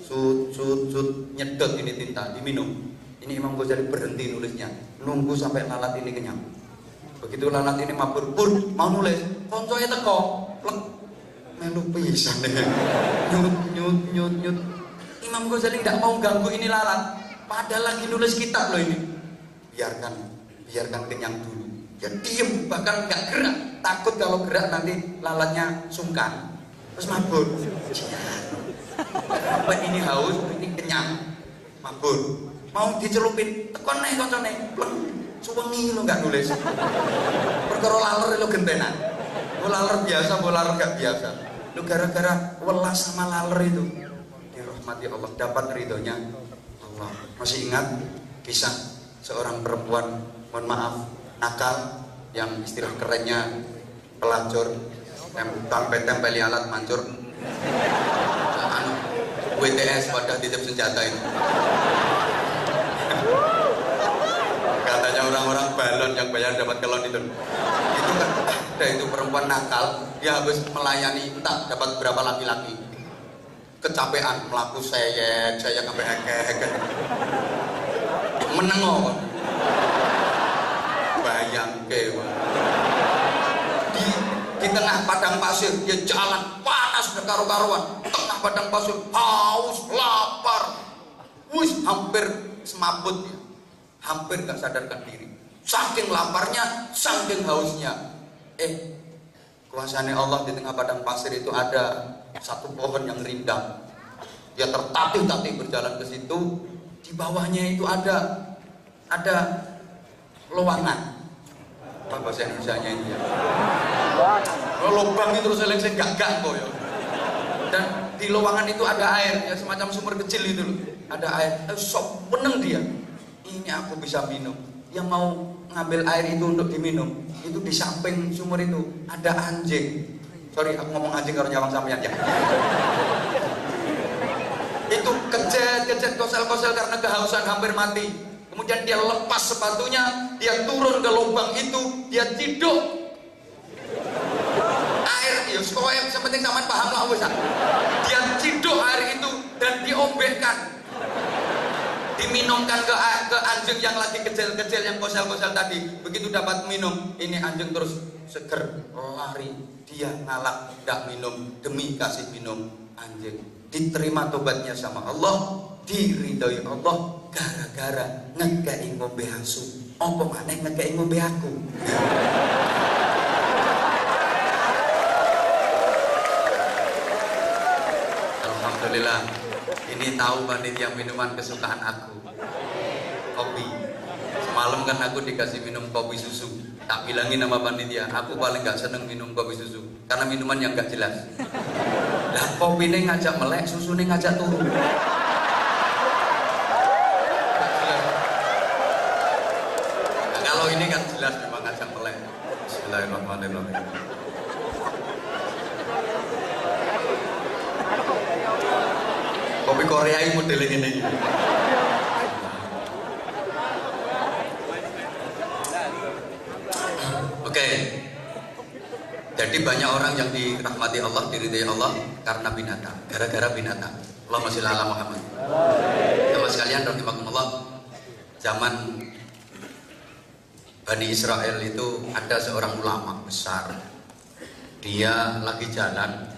sud nyedot ini tinta diminum. Ini Imam Ghazali berhenti nulisnya, nunggu sampai lalat ini kenyang. Begitu lalat ini mabur pur mau nulis, koncoe teko plek melu pisan nyut. Imam Ghazali tidak mau ganggu ini lalat, padahal lagi nulis kitab loh ini. Biarkan kenyang dulu. Ya diem, bahkan nggak gerak, takut kalau gerak nanti lalatnya sungkan, terus mabur. Apa ini haus, ini kenyang, mabur. Mau dicelupin, tekon nih koncone, suwengi lo nggak nulis. Perkara laler lo gentenan. Laler biasa, laler nggak biasa. Lu gara-gara welas sama laler itu dirahmati Allah, dapat ridhonya Allah. Masih ingat kisah seorang perempuan, mohon maaf, nakal, yang istilah kerennya pelacur, tempeli alat mancur, WTS wadah titip senjata itu. Katanya orang-orang balon yang bayar dapat kelon itu kan ada itu perempuan nakal, dia habis melayani entah dapat berapa laki-laki, kecapean melaku saya sampai heke menengok bayang ke di tengah padang pasir dia jalan panas karu-karuan, tengah padang pasir haus lapar, hampir semaput ya. Hampir gak sadarkan diri, saking laparnya, saking hausnya. Kuasanya Allah di tengah padang pasir itu ada satu pohon yang rindang. Dia tertatih-tatih berjalan ke situ. Di bawahnya itu ada lowongan. Apa bahasa Indonesianya ini ya? Lubang itu terus seling-seling gak ya. Dan di lowongan itu ada air, ya semacam sumur kecil itu loh. Ada air. Sok meneng dia. Ini aku bisa minum. Yang mau ngambil air itu untuk diminum, itu di samping sumur itu ada anjing. Sorry, aku ngomong anjing kalau nyawang sampean ya. Itu kecet kosel-kosel karena kehausan hampir mati. Kemudian dia lepas sepatunya, dia turun ke lubang itu, dia ciduk air. Ya, supaya yang penting sampean paham lah wis. Dia ciduk air itu dan diombekkan. Diminumkan ke anjing yang lagi kecil-kecil yang kosel-kosel tadi. Begitu dapat minum, ini anjing terus seger lari, dia ngalah tidak minum demi kasih minum anjing. Diterima tobatnya sama Allah, diridhoi Allah gara-gara ngekei ngombe asu. Apa maneh ngekei ngombe aku? Alhamdulillah. Ini tahu panitia minuman kesukaan aku, kopi. Semalam kan aku dikasih minum kopi susu. Tak bilangin sama panitia, aku paling gak seneng minum kopi susu karena minuman yang gak jelas. Lah kopi ini ngajak melek, susu ini ngajak turun. Nah, kalau ini kan jelas memang ngajak melek. Bismillahirrahmanirrahim. Kopi Korea ini modelnya ini. Oke. Jadi banyak orang yang dirahmati Allah, diridhai Allah karena binatang, gara-gara binatang. Allahumma sholli ala Muhammad. Teman sekalian rahimakumullah, zaman Bani Israel itu ada seorang ulama besar. Dia lagi jalan,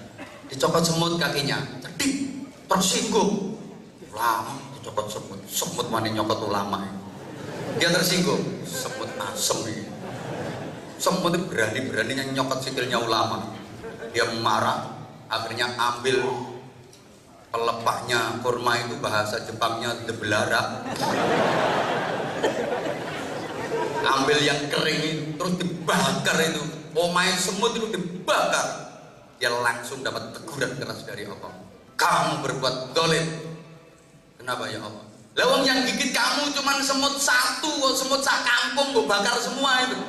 dicopot semut kakinya, cedik, tersinggung. Ulama dicopot semut, semut wani nyopot ulama. Dia tersinggung, semut asem ini. Semut itu berani-beraninya nyopot sikilnya ulama. Dia marah, akhirnya ambil pelepahnya kurma itu, bahasa Jepangnya debelara. Ambil yang kering itu, terus dibakar itu. Omain semut itu dibakar. Dia langsung dapat teguran keras dari Allah. Kamu berbuat dolim. Kenapa ya Allah? Lawang yang gigit kamu cuman semut satu, semut sak kampung kok bakar semua itu.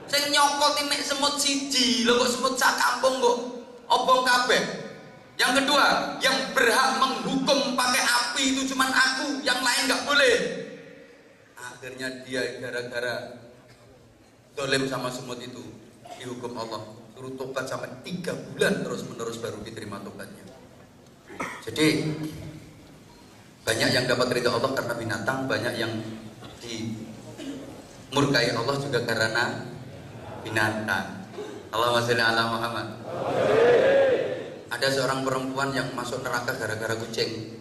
Saya nyokot ini semut siji, lo kok semut sak kampung kok obong kabeh. Yang kedua, yang berhak menghukum pakai api itu cuman aku, yang lain nggak boleh. Akhirnya dia gara-gara dolim sama semut itu dihukum Allah, suruh tobat sampai 3 bulan terus-menerus baru diterima tobatnya. Jadi banyak yang dapat ridha Allah karena binatang, banyak yang dimurkai Allah juga karena binatang. Allahumma sholli ala Muhammad. Ada seorang perempuan yang masuk neraka gara-gara kucing.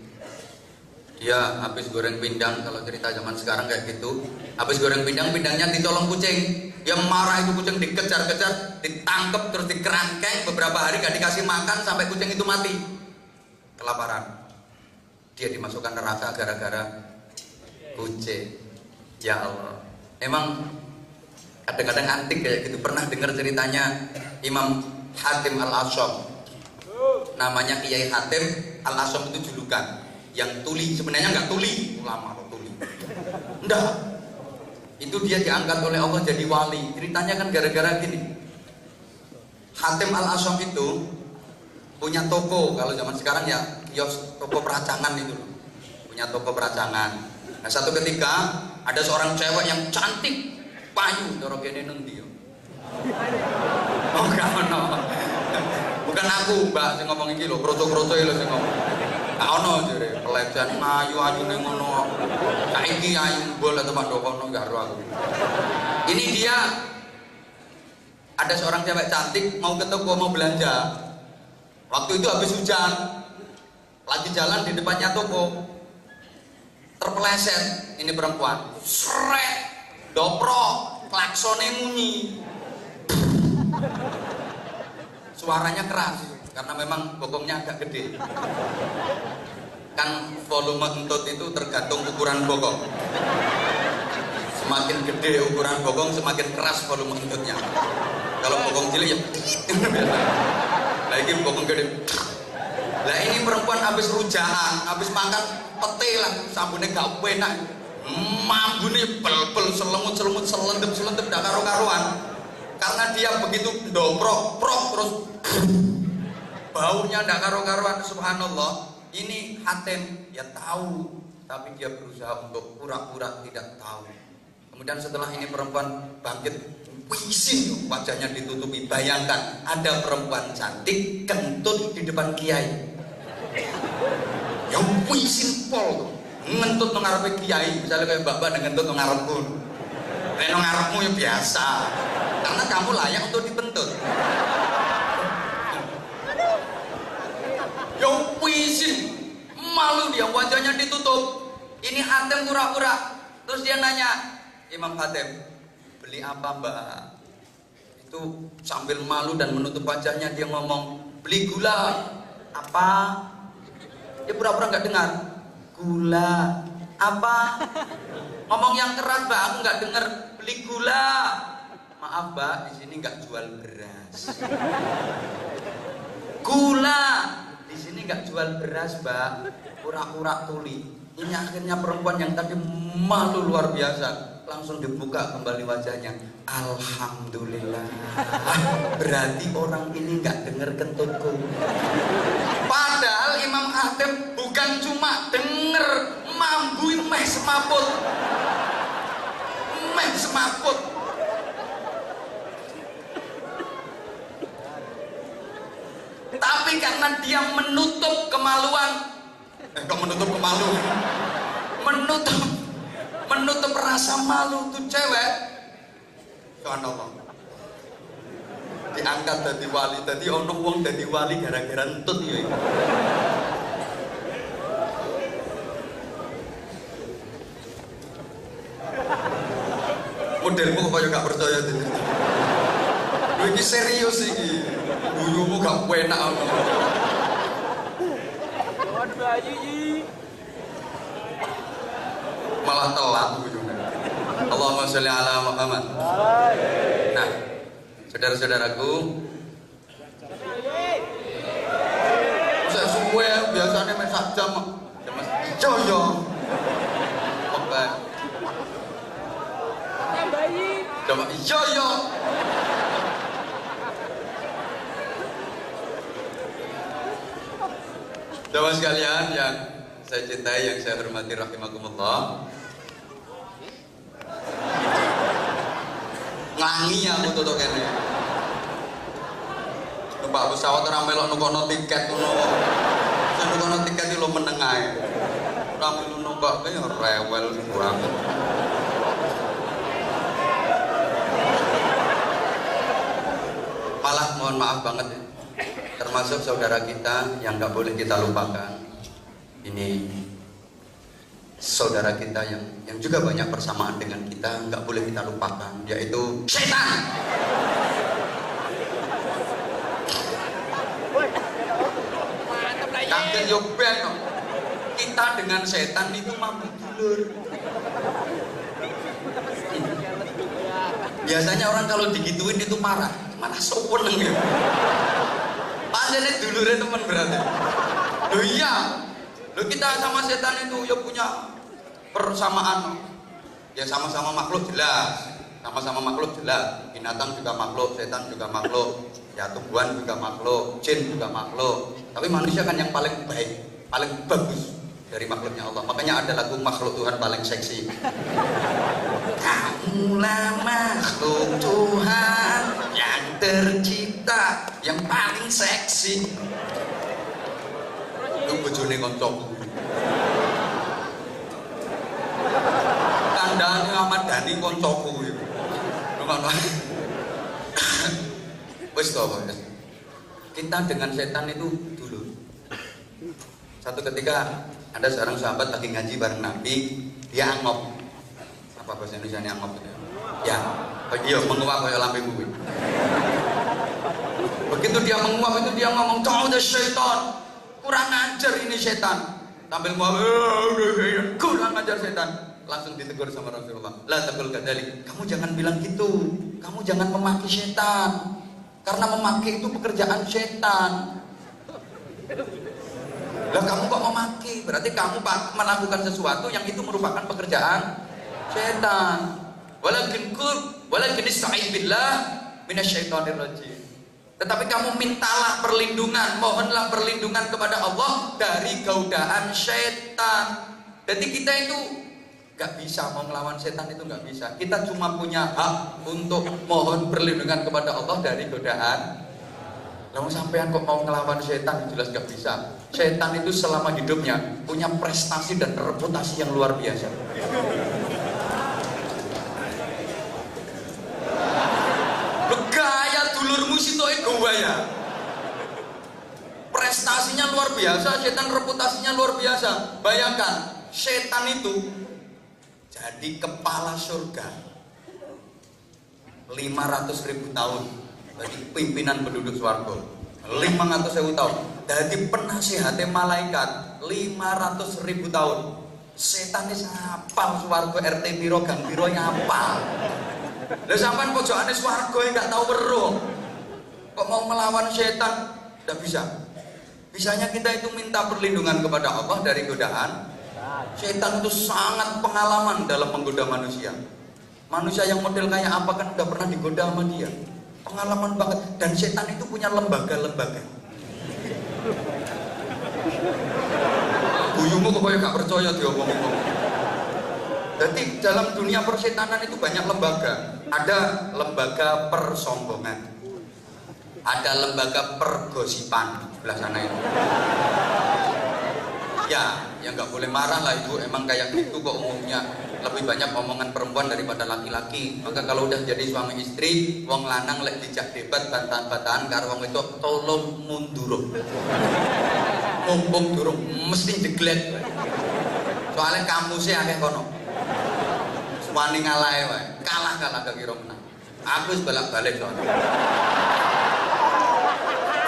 Dia habis goreng pindang, kalau cerita zaman sekarang kayak gitu. Habis goreng pindang, pindangnya ditolong kucing. Dia marah, itu kucing dikejar-kejar, ditangkap terus dikerangkeng. Beberapa hari gak dikasih makan sampai kucing itu mati kelaparan. Dia dimasukkan neraka gara-gara kucing. Ya Allah. Emang kadang-kadang antik kayak gitu. Pernah dengar ceritanya Imam Hatim Al-Asyam. Namanya Kiai Hatim Al-Asyam itu julukan. Yang tuli, sebenarnya nggak tuli, ulama atau tuli. Enggak. Itu dia diangkat oleh Allah jadi wali. Ceritanya kan gara-gara gini. Hatim Al-Asyam itu punya toko, kalau zaman sekarang ya kios, toko peracangan itu. Punya toko peracangan. Nah, satu ketika ada seorang cewek yang cantik, payu, dorong kene nendi yo. Oh, no. Bukan aku, Mbak, sing ngomong iki lho, kroco-kroco lho sing ngomong. Gak ono jare, pelecehan ayu-ayune ngono. Saiki ayu bola teman dokono gak ro aku. Ini dia ada seorang cewek cantik mau ke toko mau belanja. Waktu itu habis hujan. Lagi jalan di depannya toko. Terpeleset ini perempuan. Srek, doprok, klaksone munyi. Suaranya keras karena memang bokongnya agak gede. Kan volume entut itu tergantung ukuran bokong. Semakin gede ukuran bokong, semakin keras volume entutnya. Kalau bokong cilik ya lagi bokong gede. Lah ini perempuan habis rujaan, habis makan pete lah, sabune gak enak. Mambune bel-bel selemut-selemut selendep-selendep dak karo-karuan. Karena dia begitu dobrok terus baunya ndak karo-karuan. Subhanallah. Ini Hatim ya tahu, tapi dia berusaha untuk pura-pura tidak tahu. Kemudian setelah ini perempuan bangkit, wisin, wajahnya ditutupi. Bayangkan ada perempuan cantik kentut di depan kiai. Ya wisin pol ngentut nang ngarepe kiai, misalnya kayak mbak-mbak ngentut nang ngarepku. Nek nang ngarepmu ya biasa. Karena kamu layak untuk dibentut. Ya wisin, malu dia, wajahnya ditutup. Ini Hatim pura-pura. Terus dia nanya, Imam Hatim, beli apa mbak? Itu sambil malu dan menutup wajahnya dia ngomong, beli gula. Apa? Dia pura-pura nggak dengar. Gula. Apa? Ngomong yang keras mbak, aku nggak dengar. Beli gula. Maaf mbak, di sini nggak jual beras. Gula. Di sini nggak jual beras mbak, pura-pura tuli. Ini akhirnya perempuan yang tadi malu luar biasa langsung dibuka kembali wajahnya. Alhamdulillah, berarti orang ini nggak dengar kentutku. Padahal Imam Hatim bukan cuma denger, mambu meh semaput, meh semaput. Tapi karena dia menutup kemaluan, menutup rasa malu tuh cewek, Subhanallah. Diangkat dari wali, tadi ono wong dari wali gara-gara entut ya. Modelmu kok kaya gak percaya tuh. Lu ini serius iki. Gurumu gak enak ono. Malah telat gurune. Allahumma sholli ala Muhammad. Nah, saudara-saudaraku, saya suwe biasanya main sak jam. Mas ijo yo. Oke. Coba ijo yo. Saudara sekalian yang saya cintai, yang saya hormati, rahimakumullah. Ngangi aku tuh kene. Numpak pesawat ora melok nukono tiket ngono. Sing nukono tiket iki lho meneng ae. Ora melu numpak kaya rewel banget. Malah mohon maaf banget ya. Termasuk saudara kita yang gak boleh kita lupakan. Ini saudara kita yang juga banyak persamaan dengan kita, nggak boleh kita lupakan, yaitu setan. Kaget yo ben kita dengan setan itu mampu dulur. Biasanya orang kalau digituin itu marah, malah seneng ya. Padahal dulurnya teman berarti. Loh iya, loh kita sama setan itu ya punya persamaan. Ya sama-sama makhluk jelas, sama-sama makhluk jelas. Binatang juga makhluk, setan juga makhluk, ya tumbuhan juga makhluk, jin juga makhluk. Tapi manusia kan yang paling baik, paling bagus dari makhluknya Allah. Makanya ada lagu makhluk Tuhan paling seksi. Kamulah makhluk Tuhan yang tercipta yang paling seksi. Lu bojone koncoku. Kandhane Ahmad Dhani koncoku iku. Ngono. Wis to, Mas. Kita dengan setan itu dulu. Satu ketika ada seorang sahabat lagi ngaji bareng Nabi, dia angop. Apa bahasa Indonesia angop itu? Ya, iya menguap kayak lambe kuwi. Begitu dia menguap itu dia ngomong, "Ta'udz syaitan." Kurang ajar ini setan. Sambil ngomong, kurang ajar setan. Langsung ditegur sama Rasulullah. La taqul kadzalik. Kamu jangan bilang gitu. Kamu jangan memaki setan. Karena memaki itu pekerjaan setan. Lah kamu kok memaki? Berarti kamu melakukan sesuatu yang itu merupakan pekerjaan setan. Walakin ista'in billah minasyaitonir rajim. Tetapi kamu mintalah perlindungan, mohonlah perlindungan kepada Allah dari godaan setan. Jadi kita itu gak bisa mau ngelawan setan, itu gak bisa. Kita cuma punya hak untuk mohon perlindungan kepada Allah dari godaan. Lalu sampean kok mau ngelawan setan, jelas gak bisa. Setan itu selama hidupnya punya prestasi dan reputasi yang luar biasa. Gaya dulurmu sitoke gaya. Prestasinya luar biasa, setan reputasinya luar biasa. Bayangkan, setan itu jadi kepala surga 500.000 tahun. Jadi pimpinan penduduk swarga 500.000 tahun. Jadi penasihatnya malaikat 500.000 tahun. Setan ini hafal swarga RT piro gang piro hafal. Lah sampean pojokane swarga enggak tahu weruh. Kok mau melawan setan? Enggak bisa. Bisanya kita itu minta perlindungan kepada Allah dari godaan. Setan itu sangat pengalaman dalam menggoda manusia. Manusia yang model kayak apa kan udah pernah digoda sama dia. Pengalaman banget. Dan setan itu punya lembaga-lembaga. Buyumu kok kayak gak percaya diomong-omong. Jadi dalam dunia persetanan itu banyak lembaga. Ada lembaga persombongan, ada lembaga pergosipan sebelah sana itu. Ya nggak boleh marah lah ibu. Emang kayak gitu kok umumnya lebih banyak omongan perempuan daripada laki-laki. Maka kalau udah jadi suami istri, wong lanang lek dijak debat bantahan-bantahan karo wong itu tolong mundur. Mumpung durung mesti jeglek. Soalnya kamu sih akeh kono. Wani ngalahe wae. Kalah gak kira menang. Aku wis balak-balik soalnya.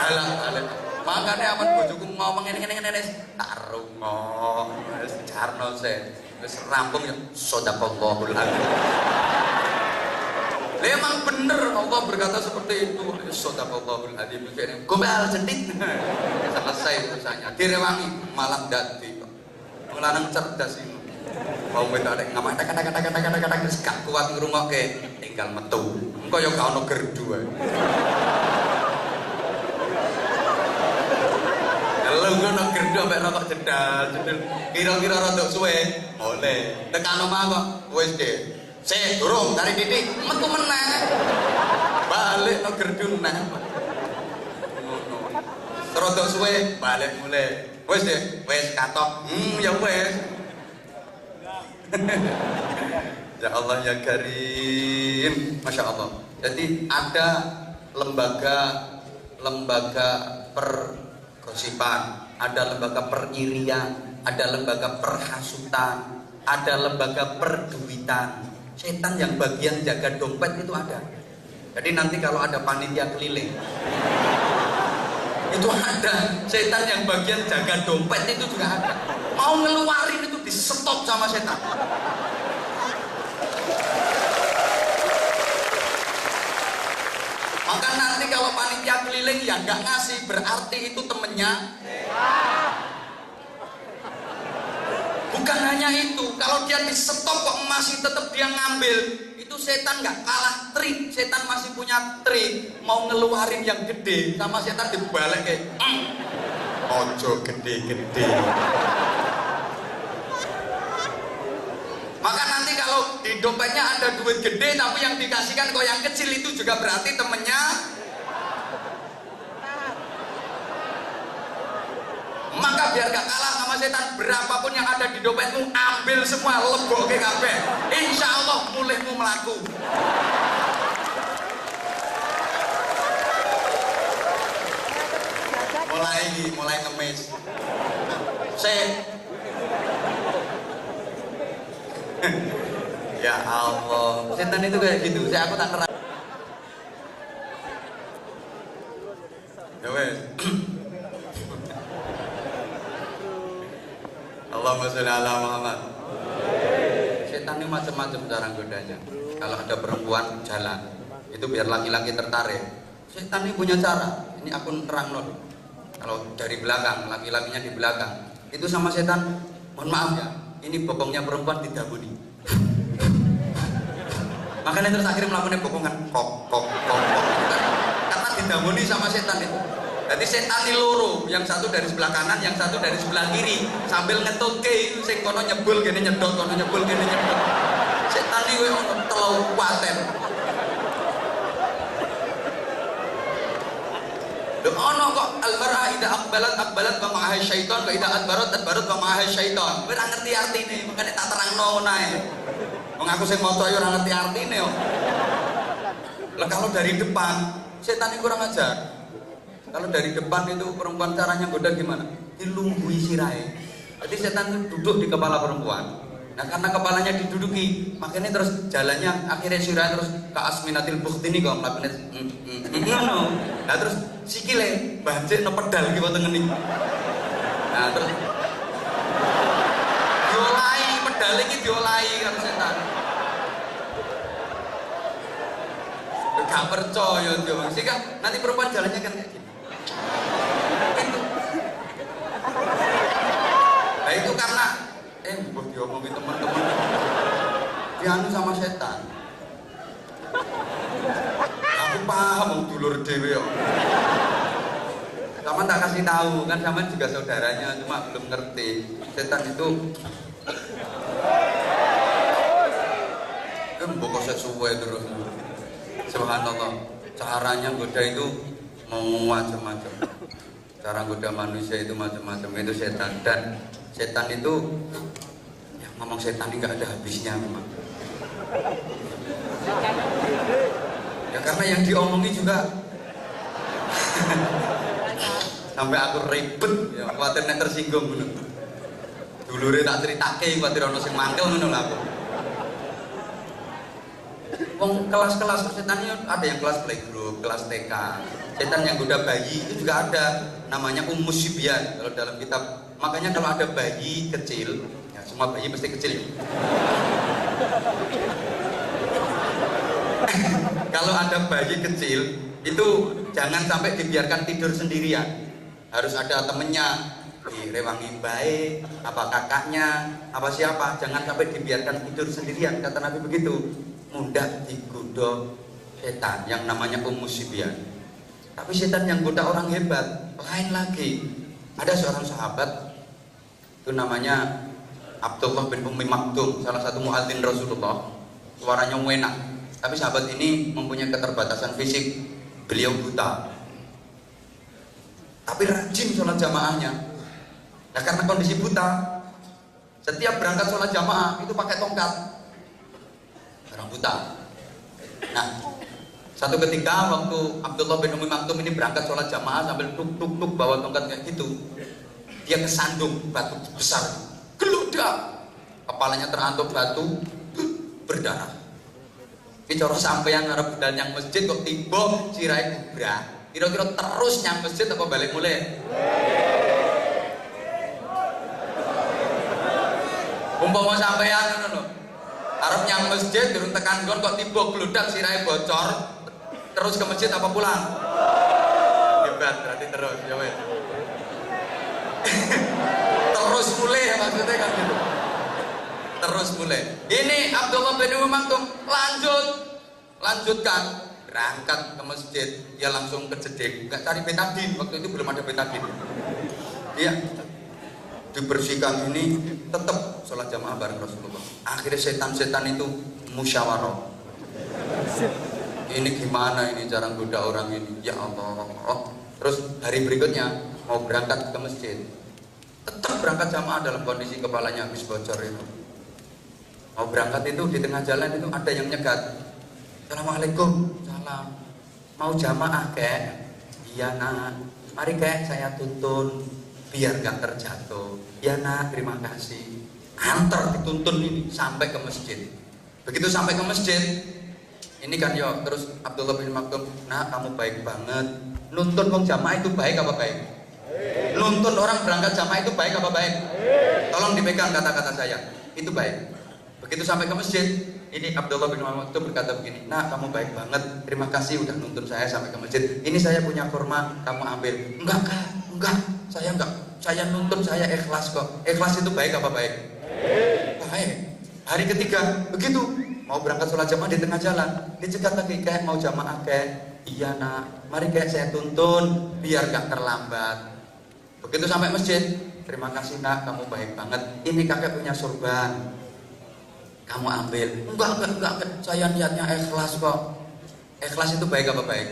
Balak-balik. Makanya aman bojoku ngomong ngene tak rungo. Wis jarno se. Wis rampung ya sadaqallahul adzim. Memang bener Allah berkata seperti itu. Sadaqallahul adzim. Gombal jentik. Selesai urusannya. Direwangi malah dadi kok. Wong lanang cerdas ini. Mau wedok nek ngomong kata-kata wis gak kuat ngrungokke, tinggal metu. Engko ya gak ono gerdu ae. Kalau ngono gerdu ambek rokok jedal. Kira-kira rada suwe, oleh. Tekan omah kok wis de. Sik durung tarik titik, metu meneh. Balik no gerdu meneh. Ngono. Rada suwe, balik mulai. Wis de, wis katok. Ya wis. Ya Allah ya Karim, Masya Allah. Jadi ada lembaga pergosipan, ada lembaga peririan, ada lembaga perhasutan, ada lembaga perduitan. Setan yang bagian jaga dompet itu ada. Jadi nanti kalau ada panitia keliling itu ada. Setan yang bagian jaga dompet itu juga ada. Mau ngeluarin itu di stop sama setan. Maka nanti kalau panitia keliling yang nggak ngasih berarti itu temennya. Bukan hanya itu, kalau dia di stop kok masih tetap dia ngambil, itu setan nggak kalah trik. Setan masih punya trik. Mau ngeluarin yang gede sama setan dibalik kayak ojo gede-gede. Maka nanti kalau di dompetnya ada duit gede tapi yang dikasihkan kok yang kecil, itu juga berarti temennya. Maka biar gak kalah sama setan, berapapun yang ada di dompetmu ambil semua, lebokke kabeh. Insya Allah mulihmu melaku. Mulai ngemis. Ya Allah, setan itu kayak gitu. Aku tak keras. Ya wes. Allahumma sholli ala Muhammad. Setan ini macam-macam cara godanya. Kalau ada perempuan jalan, itu biar laki-laki tertarik. Setan ini punya cara. Ini aku terang loh. Kalau dari belakang, laki-lakinya di belakang, itu sama setan. Mohon maaf ya, ini bokongnya perempuan didabuni. Makanya terus akhirnya melakukan bokongan kok. Karena didabuni sama setan itu. Jadi setan ini loro, yang satu dari sebelah kanan, yang satu dari sebelah kiri, sambil ngetuke, sing kono nyebul gini nyedot, kono nyebul gini nyedot. Setan ini ono telu paten. Ono kok al-mar'a idza aqbalat wa ma'aha syaitan, wa idza adbarat wa ma'aha syaitan. Kowe ora ngerti artine, makane tak terangno ngono ae. Wong aku sing maca ya ora ngerti artine yo. Lah kalau dari depan, setan ini kurang ajar. Kalau dari depan itu perempuan caranya goda gimana? Dilunggui sirahe. Jadi setan itu duduk di kepala perempuan. Nah karena kepalanya diduduki, makanya terus jalannya akhirnya sirahe terus ke asminatil bukhtini kok mlakukan ngono. Nah terus sikile banjir no pedal ki wonten ngene. Nah terus diolahi pedal iki diolahi karo setan. Gak percaya dia, sehingga nanti perempuan jalannya kan kayak gini. Itu. Nah itu karena buat diomongin teman-teman dianu sama setan. Aku paham dulur dewe yo. Sama tak kasih tahu kan, sama juga saudaranya, cuma belum ngerti. Setan itu mbok sesuai terus. Subhanallah, caranya goda itu mau macam-macam. Cara goda manusia itu macam-macam, itu setan. Dan setan itu ya ngomong setan ini nggak ada habisnya memang. Ya karena yang diomongi juga sampai aku ribet, ya khawatir nek tersinggung ngono. Dulure tak critake khawatir ono sing mangkel ngono lho aku. Wong kelas-kelas setan ini ada yang kelas playgroup, kelas TK. Setan yang goda bayi itu juga ada, namanya Ummus Sibyan kalau dalam kitab. Makanya kalau ada bayi kecil, ya semua bayi pasti kecil. Kalau ada bayi kecil itu jangan sampai dibiarkan tidur sendirian. Harus ada temennya, direwangi baik, apa kakaknya, apa siapa. Jangan sampai dibiarkan tidur sendirian. Kata Nabi begitu. Mudah digoda setan yang namanya Ummus Sibyan. Tapi setan yang goda orang hebat lain lagi. Ada seorang sahabat itu namanya Abdullah bin Ummi Maktum, salah satu muadzin Rasulullah. Suaranya enak. Tapi sahabat ini mempunyai keterbatasan fisik. Beliau buta. Tapi rajin sholat jamaahnya. Nah karena kondisi buta, setiap berangkat sholat jamaah itu pakai tongkat. Orang buta. Nah, satu ketika waktu Abdullah bin Ummi Maktum ini berangkat sholat jamaah sambil tuk bawa tongkat kayak gitu, dia kesandung batu besar, geludak, kepalanya terantuk batu, berdarah. Ini cara sampeyan arep budal nyang masjid kok tiba sirahe kubra. Kira-kira terus nyang masjid apa balik mulai? Umpama sampeyan ngono lho. Arep nyang masjid durung tekan nggon kok tiba gludak sirahe bocor, terus ke masjid apa pulang? Hebat berarti terus ya wes. Terus mulai maksudnya kan gitu. Terus mulai. Ini Abdullah bin Ummi Maktum lanjutkan berangkat ke masjid, dia langsung kejedek, nggak cari betadin, waktu itu belum ada betadin. Dia dibersihkan ini tetap sholat jamaah bareng Rasulullah. Akhirnya setan-setan itu musyawarah. Ini gimana ini cara goda orang ini? Ya Allah. Terus hari berikutnya mau berangkat ke masjid, tetap berangkat jamaah dalam kondisi kepalanya habis bocor itu. Mau berangkat itu di tengah jalan itu ada yang nyegat. Assalamualaikum, salam. Mau jamaah kek? Iya nak. Mari kek saya tuntun biar gak terjatuh. Ya nak, terima kasih. Antar dituntun ini sampai ke masjid. Begitu sampai ke masjid, ini kan yo terus Abdullah bin Maktum, nah kamu baik banget. Nuntun wong jamaah itu baik apa baik? Nuntun orang berangkat jamaah itu baik apa baik? Tolong dipegang kata-kata saya. Itu baik. Begitu sampai ke masjid, ini Abdullah bin Maktum berkata begini, nah kamu baik banget, terima kasih udah nuntun saya sampai ke masjid. Ini saya punya kurma, kamu ambil. Enggak kak, enggak, saya enggak. Saya nuntun, saya ikhlas kok. Ikhlas itu baik apa baik? Baik. Hari ketiga, begitu mau berangkat sholat jamaah di tengah jalan, dicegat lagi kayak mau jamaah kayak, iya nak, mari kayak saya tuntun biar gak terlambat. Begitu sampai masjid, terima kasih nak, kamu baik banget. Ini kakek punya sorban, kamu ambil. Enggak, saya niatnya ikhlas kok. Ikhlas itu baik apa baik?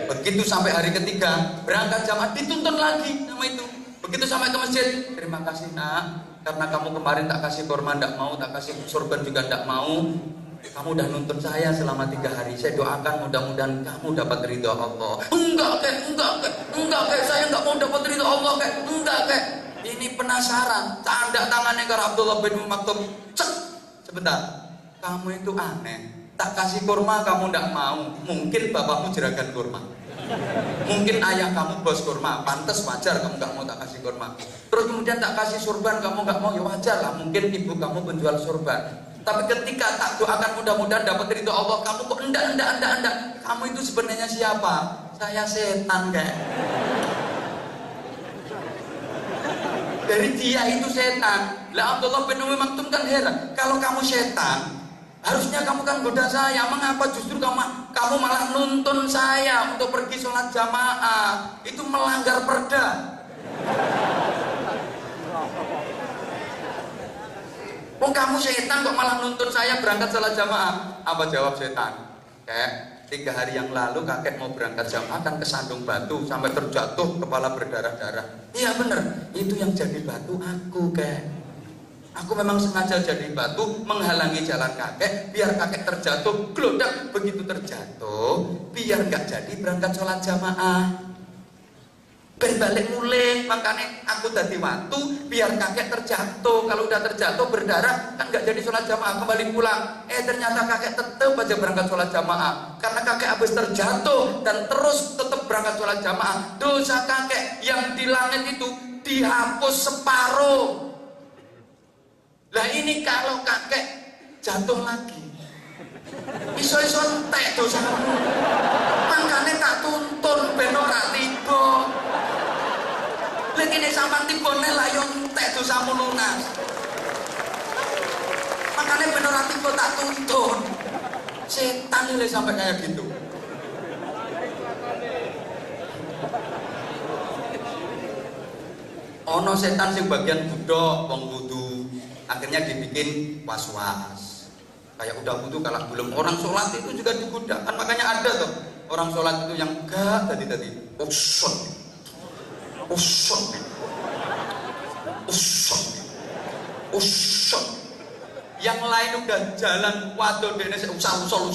Begitu sampai hari ketiga, berangkat jamaah dituntun lagi nama itu. Begitu sampai ke masjid, terima kasih nak, karena kamu kemarin tak kasih korma ndak mau, tak kasih sorban juga ndak mau. Kamu udah nuntun saya selama 3 hari. Saya doakan mudah-mudahan kamu dapat ridho Allah. Enggak kek, saya enggak mau dapat ridho Allah kek. Enggak kek. Ini penasaran. Tanda tangannya ke Abdullah bin Maktum. Cek. Sebentar. Kamu itu aneh. Tak kasih kurma kamu ndak mau. Mungkin bapakmu jeragan kurma. Mungkin ayah kamu bos kurma, pantas wajar kamu gak mau tak kasih kurma. Terus kemudian tak kasih sorban kamu gak mau, ya wajar lah. Mungkin ibu kamu penjual sorban. Tapi ketika tak doakan mudah-mudahan dapat ridho Allah, kamu kok enggak. Kamu itu sebenarnya siapa? Saya setan kayak. Dari dia itu setan. Lah Abdullah bin Ummi Maktum kan heran. Kalau kamu setan, harusnya kamu kan goda saya, mengapa justru kamu malah nuntun saya untuk pergi sholat jamaah? Itu melanggar perda. Oh kamu setan kok malah nuntun saya berangkat sholat jamaah? Apa jawab setan? Kayak 3 hari yang lalu kakek mau berangkat jamaah kan kesandung batu sampai terjatuh kepala berdarah-darah. Iya bener, itu yang jadi batu aku kayak. Aku memang sengaja jadi batu menghalangi jalan kakek biar kakek terjatuh, glodak. Begitu terjatuh biar nggak jadi berangkat sholat jamaah. Ben balik mulai, makanya aku tadi waktu biar kakek terjatuh. Kalau udah terjatuh berdarah kan nggak jadi sholat jamaah, kembali pulang. Ternyata kakek tetap aja berangkat sholat jamaah karena kakek habis terjatuh dan terus tetap berangkat sholat jamaah. Dosa kakek yang di langit itu dihapus separuh. Lah ini kalau kakek jatuh lagi, iso-iso entek dosamu. Makanya tak tuntun ben ora tiba. Lagi ini sampai tibone layon tek dosamu lunas. Makanya bener tiba tak tuntun. Setan ini sampai kayak gitu. Ono setan sing bagian budok, wong wudu, akhirnya dibikin was-was. Kayak udah wudu kalah belum, orang sholat itu juga digoda. Kan makanya ada tuh orang sholat itu yang gak tadi usut. Usut, yang lain udah jalan waduh dene usul,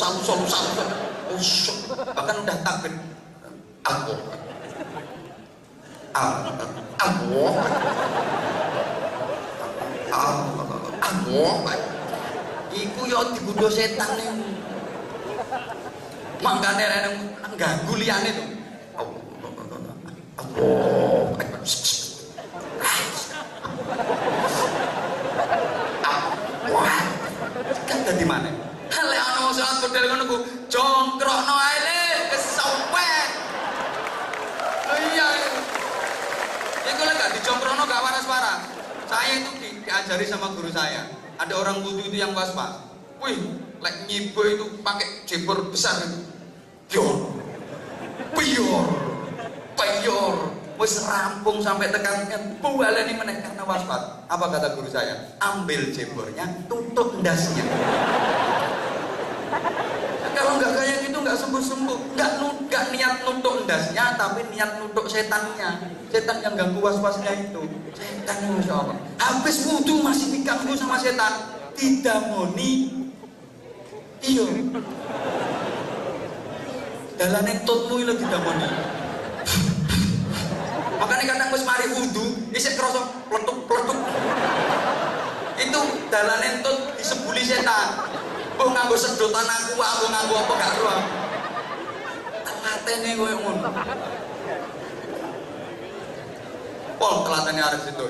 usut, bahkan udah takbir, aku, iku yo digodho setan nih, makanya nang ganggu liyane tuh. Kan dadi mana? Lek ana salat model ngono ku jongkrokno ae le kesempet. Iya. Iku lek gak dijongkrokno gak waras-waras. Saya itu diajari sama guru saya. Ada orang wudu itu yang was-was. Wih, lek nyibo itu pakai jebor besar itu. Piyor. Wis rampung sampai tekan bualeni meneh karena waspat. Apa kata guru saya? Ambil jebornya, tutup ndasnya. Kalau nggak kayak gitu nggak sembuh-sembuh, nggak niat nutup ndasnya, tapi niat nutup setannya. Setan yang ganggu was-wasnya itu. Setan Masya Allah. Habis wudu masih diganggu sama setan. Didamoni. Iya. Dalane tutmu lho didamoni. Makanya kadang wis mari wudu, isih krasa pletuk-pletuk. Itu dalan entut disebuli setan. Mbok nganggo sedotan aku nganggo apa gak ero. Telatene koyo ngono. Pol telatene arep situ.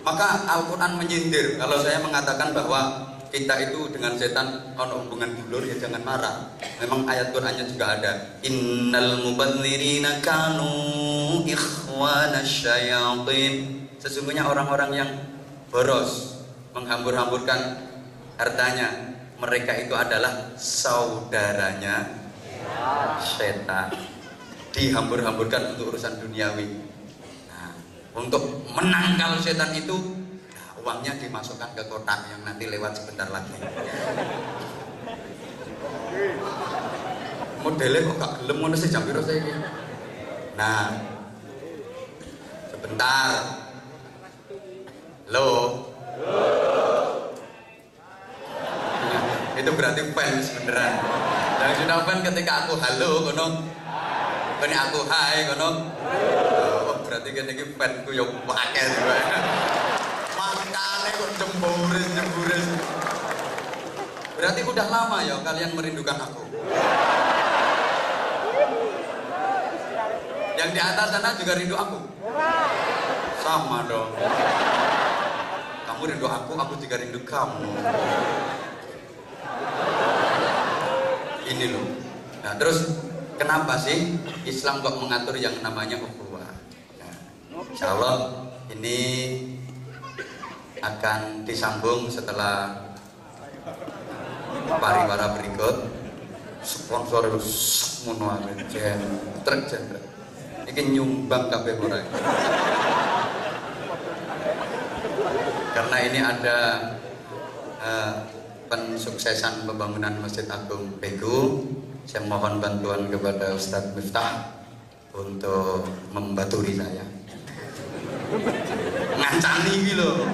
Maka Al-Qur'an menyindir kalau saya mengatakan bahwa kita itu dengan setan ono hubungan dulur ya jangan marah. Memang ayat Qur'annya juga ada. Innal mubadzirina kanu ikhwana syayatin. Sesungguhnya orang-orang yang boros, menghambur-hamburkan hartanya, mereka itu adalah saudaranya setan. Dihambur-hamburkan untuk urusan duniawi. Nah, untuk menangkal setan itu uangnya dimasukkan ke kotak yang nanti lewat sebentar lagi. Modelnya kok gak gelem ngono sih jam piro saiki. Nah, sebentar. Halo. Itu berarti fans beneran. Yang sudah fan ketika aku halo kono. Kene aku hai kono. Oh, berarti kene iki fanku yo akeh juga. Makanya kok jemburis. Berarti udah lama ya kalian merindukan aku. Yang di atas sana juga rindu aku. Sama dong. Kamu rindu aku juga rindu kamu. Ini loh. Nah terus kenapa sih Islam kok mengatur yang namanya ukhuwah? Nah, insya Allah ini akan disambung setelah pariwara berikut. Sponsor itu semono terjadi. Ini nyumbang kabeh ora. Karena ini ada pensuksesan pembangunan Masjid Agung Pegu. Saya mohon bantuan kepada Ustadz Miftah untuk membaturi saya. Ngancani gitu loh.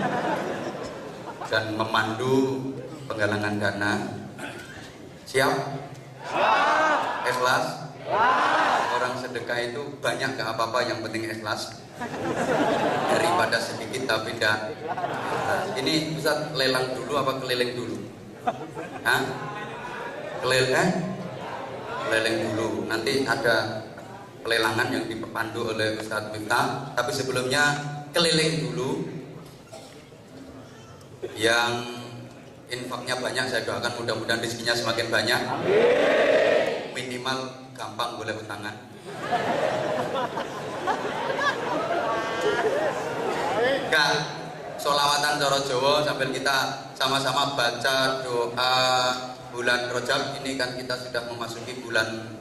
dan memandu penggalangan dana. Siap? Ikhlas? Orang sedekah itu banyak gak apa-apa, yang penting ikhlas. Daripada sedikit tapi tidak. Ini Ustaz lelang dulu apa keliling dulu? Hah? Keliling dulu. Nanti ada pelelangan yang dipandu oleh Ustaz Miftah. Tapi sebelumnya keliling dulu. Yang infaknya banyak saya doakan mudah-mudahan rezekinya semakin banyak. Minimal gampang boleh utangan. Enggak, sholawatan cara Jawa sambil kita sama-sama baca doa bulan Rajab. Ini kan kita sudah memasuki bulan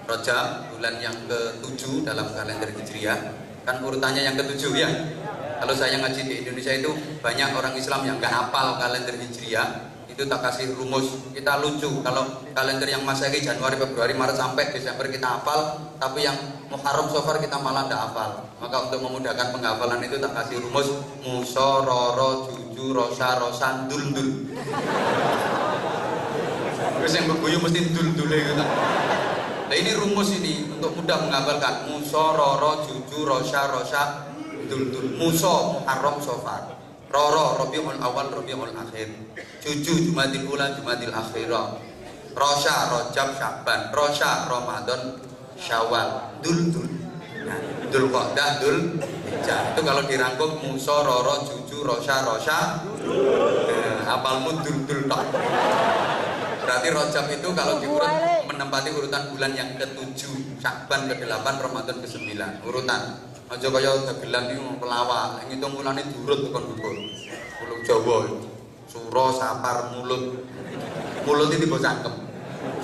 Rajab, bulan yang ke-7 dalam kalender Hijriah. Kan urutannya yang ke-7 ya. Kalau saya ngaji di Indonesia itu banyak orang Islam yang nggak hafal kalender Hijriah. Itu tak kasih rumus. Kita lucu kalau kalender yang Masehi Januari, Februari, Maret sampai Desember kita hafal, tapi yang Muharram, Safar kita malah nggak hafal. Maka untuk memudahkan penghafalan itu tak kasih rumus muso, roro, juju, rosa, rosan, dul. Terus yang berguyu mesti dul-dule gitu. Nah ini rumus ini untuk mudah menghafalkan muso, roro, juju, rosa, dul. Muso, Muharram, Safar. Roro, Rabiul Awal, Rabiul Akhir. Juju, Jumadil Ula, Jumadil Akhirah. Rosya, Rajab, Sya'ban. Rosya, Ramadan, Syawal. Dul. Nah, Dul Qa'dah, Dul Hijjah. Itu kalau dirangkum muso, roro, juju, rosya. Apalmu dul tok. Berarti Rajab itu kalau diurut menempati urutan bulan yang ke-7, Sya'ban ke-8, Ramadan ke-9. Urutan. Aja kaya dagelan iki pelawak, ngitung mulane durut tekan dhuwur. Pulau Jawa. Sura, Sapar, Mulut. Mulut iki tiba cangkem.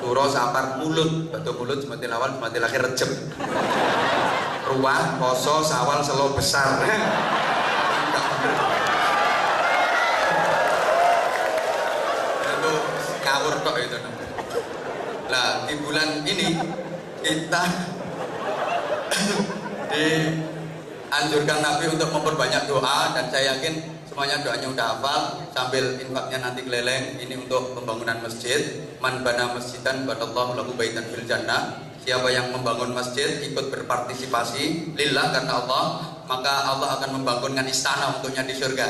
Sura, Sapar, Mulut, batu mulut Jumatil Awal, Jumatil Akhir, Rejeb. Ruah, Poso, Sawal, Selo besar. Itu ngawur kok itu. Nah, di bulan ini kita dianjurkan Nabi untuk memperbanyak doa, dan saya yakin semuanya doanya udah hafal. Sambil infaknya nanti keleleng. Ini untuk pembangunan masjid. Man bana masjidan banallahu lahu baitan fil jannah. Siapa yang membangun masjid ikut berpartisipasi lillah karena Allah, maka Allah akan membangunkan istana untuknya di surga.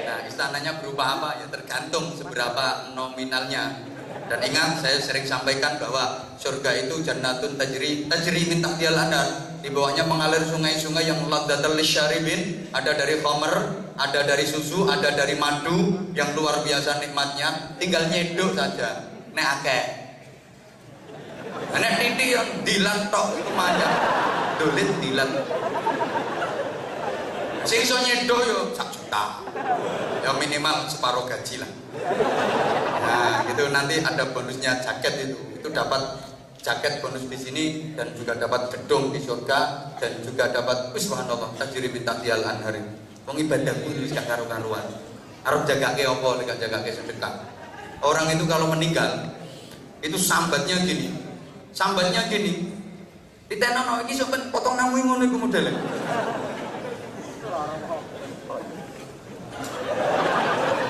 Nah, istananya berupa apa? Ya tergantung seberapa nominalnya. Dan ingat, saya sering sampaikan bahwa surga itu jannatun tajri min tahtihal anhar. Di bawahnya mengalir sungai-sungai yang ladzatal lisyaribin, ada dari khamr, ada dari susu, ada dari madu yang luar biasa nikmatnya. Tinggal nyeduk saja. Nek akeh. Nek titik yang dilan tok itu manja. Dolit dilan. Sing iso nyeduk yo 1 juta. Ya minimal separuh gaji lah. Nah, gitu nanti ada bonusnya jaket itu. Itu dapat jaket bonus di sini dan juga dapat gedung di surga dan juga dapat subhanallah tajri min tahtihal anhar. Wong ibadahku itu gak karu-karuan. Arep jagake apa nek gak jagake sedekah. Orang itu kalau meninggal itu sambatnya gini. Sambatnya gini. Ditenono iki sok ben potong namu ngono iku modele.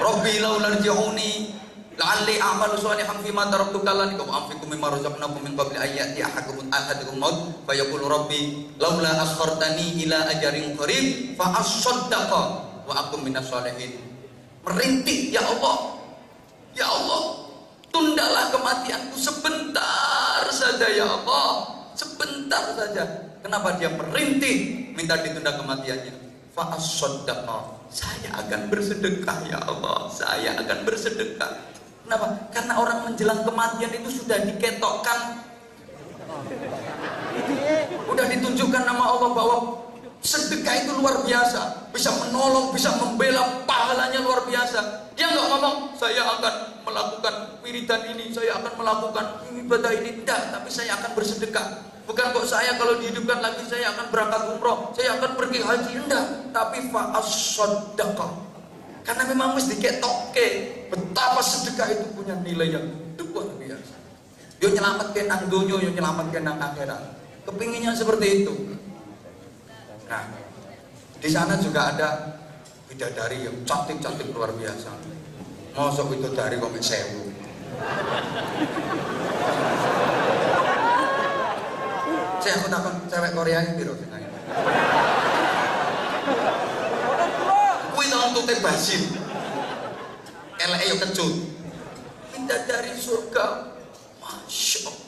Rabbi laula rji'uni la'alli a'malu shalihan fima taraktu kallanikum anfiqu mimma razaqnakum min qabli ayati ahadukum maut fa yaqulu rabbi laula akhartani ila ajarin qarib fa asaddaqa wa akum minas shalihin. Merintih, ya Allah, tundalah kematianku sebentar saja ya Allah, sebentar saja. Kenapa dia merintih minta ditunda kematiannya? Fa asaddaqa, saya akan bersedekah ya Allah, saya akan bersedekah. Kenapa? Karena orang menjelang kematian itu sudah diketokkan, sudah ditunjukkan nama Allah bahwa sedekah itu luar biasa, bisa menolong, bisa membela, pahalanya luar biasa. Dia nggak ngomong saya akan melakukan wiridan ini, saya akan melakukan ibadah ini, tidak, tapi saya akan bersedekah. Bukan kok saya kalau dihidupkan lagi saya akan berangkat umroh, saya akan pergi haji, enggak, tapi fa'as-sadaqah. Karena memang mesti diketokke betapa sedekah itu punya nilai yang luar biasa. Yo nyelamatkan nang donya, yo nyelamatkan nang akhirat. Kepinginnya seperti itu. Nah, di sana juga ada bidadari yang cantik-cantik luar biasa. Mosok bidadari kok mek 1000. Saya aku takon cewek Korea iki piro sing ayu. Kuwi nang tute basin. Eleke yo kecut. Bidadari surga. Masya Allah.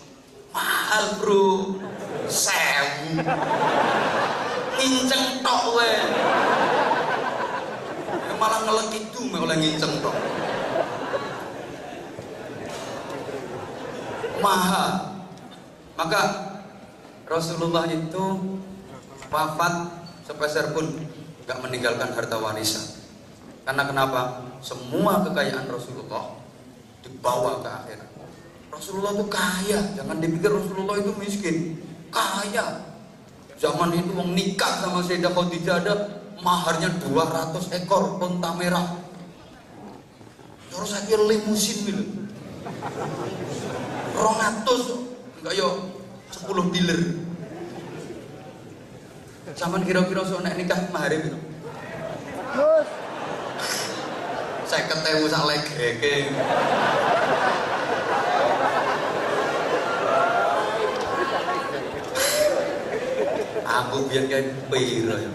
Mahal bro. 1000. Nginceng tok we. Malah ngelek itu oleh nginceng tok. Mahal. Maka Rasulullah itu wafat sepeser pun gak meninggalkan harta warisan. Karena kenapa? Semua kekayaan Rasulullah dibawa ke akhirat. Rasulullah itu kaya, jangan dipikir Rasulullah itu miskin. Kaya. Zaman itu wong nikah sama Sayyidah Khadijah ada maharnya 200 ekor unta merah. Terus saya limusin gitu. 200 enggak yo 10 dealer. Zaman kira-kira sok nek nikah mahar itu. Terus saya ketemu sak legeke. Aku biar kayak piro ya.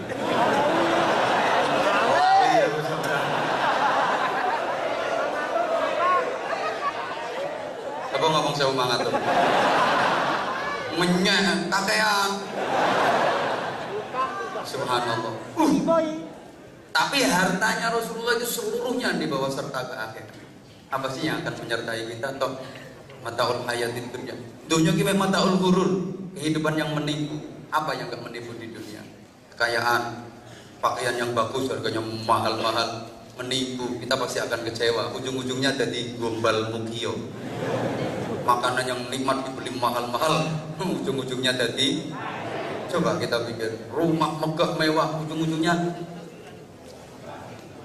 Apa ngomong saya mangat tuh? Menyang kakean. Subhanallah. Tapi hartanya Rasulullah itu seluruhnya dibawa serta ke akhir. Apa sih yang akan menyertai kita? Toh mataul hayatid dunya. Dunia ki memang mataul ghurur, kehidupan yang menipu. Apa yang gak menipu di dunia? Kekayaan, pakaian yang bagus, harganya mahal-mahal, menipu. Kita pasti akan kecewa. Ujung-ujungnya jadi gombal mukio. Makanan yang nikmat dibeli mahal-mahal, ujung-ujungnya jadi. Coba kita pikir, rumah megah mewah, ujung-ujungnya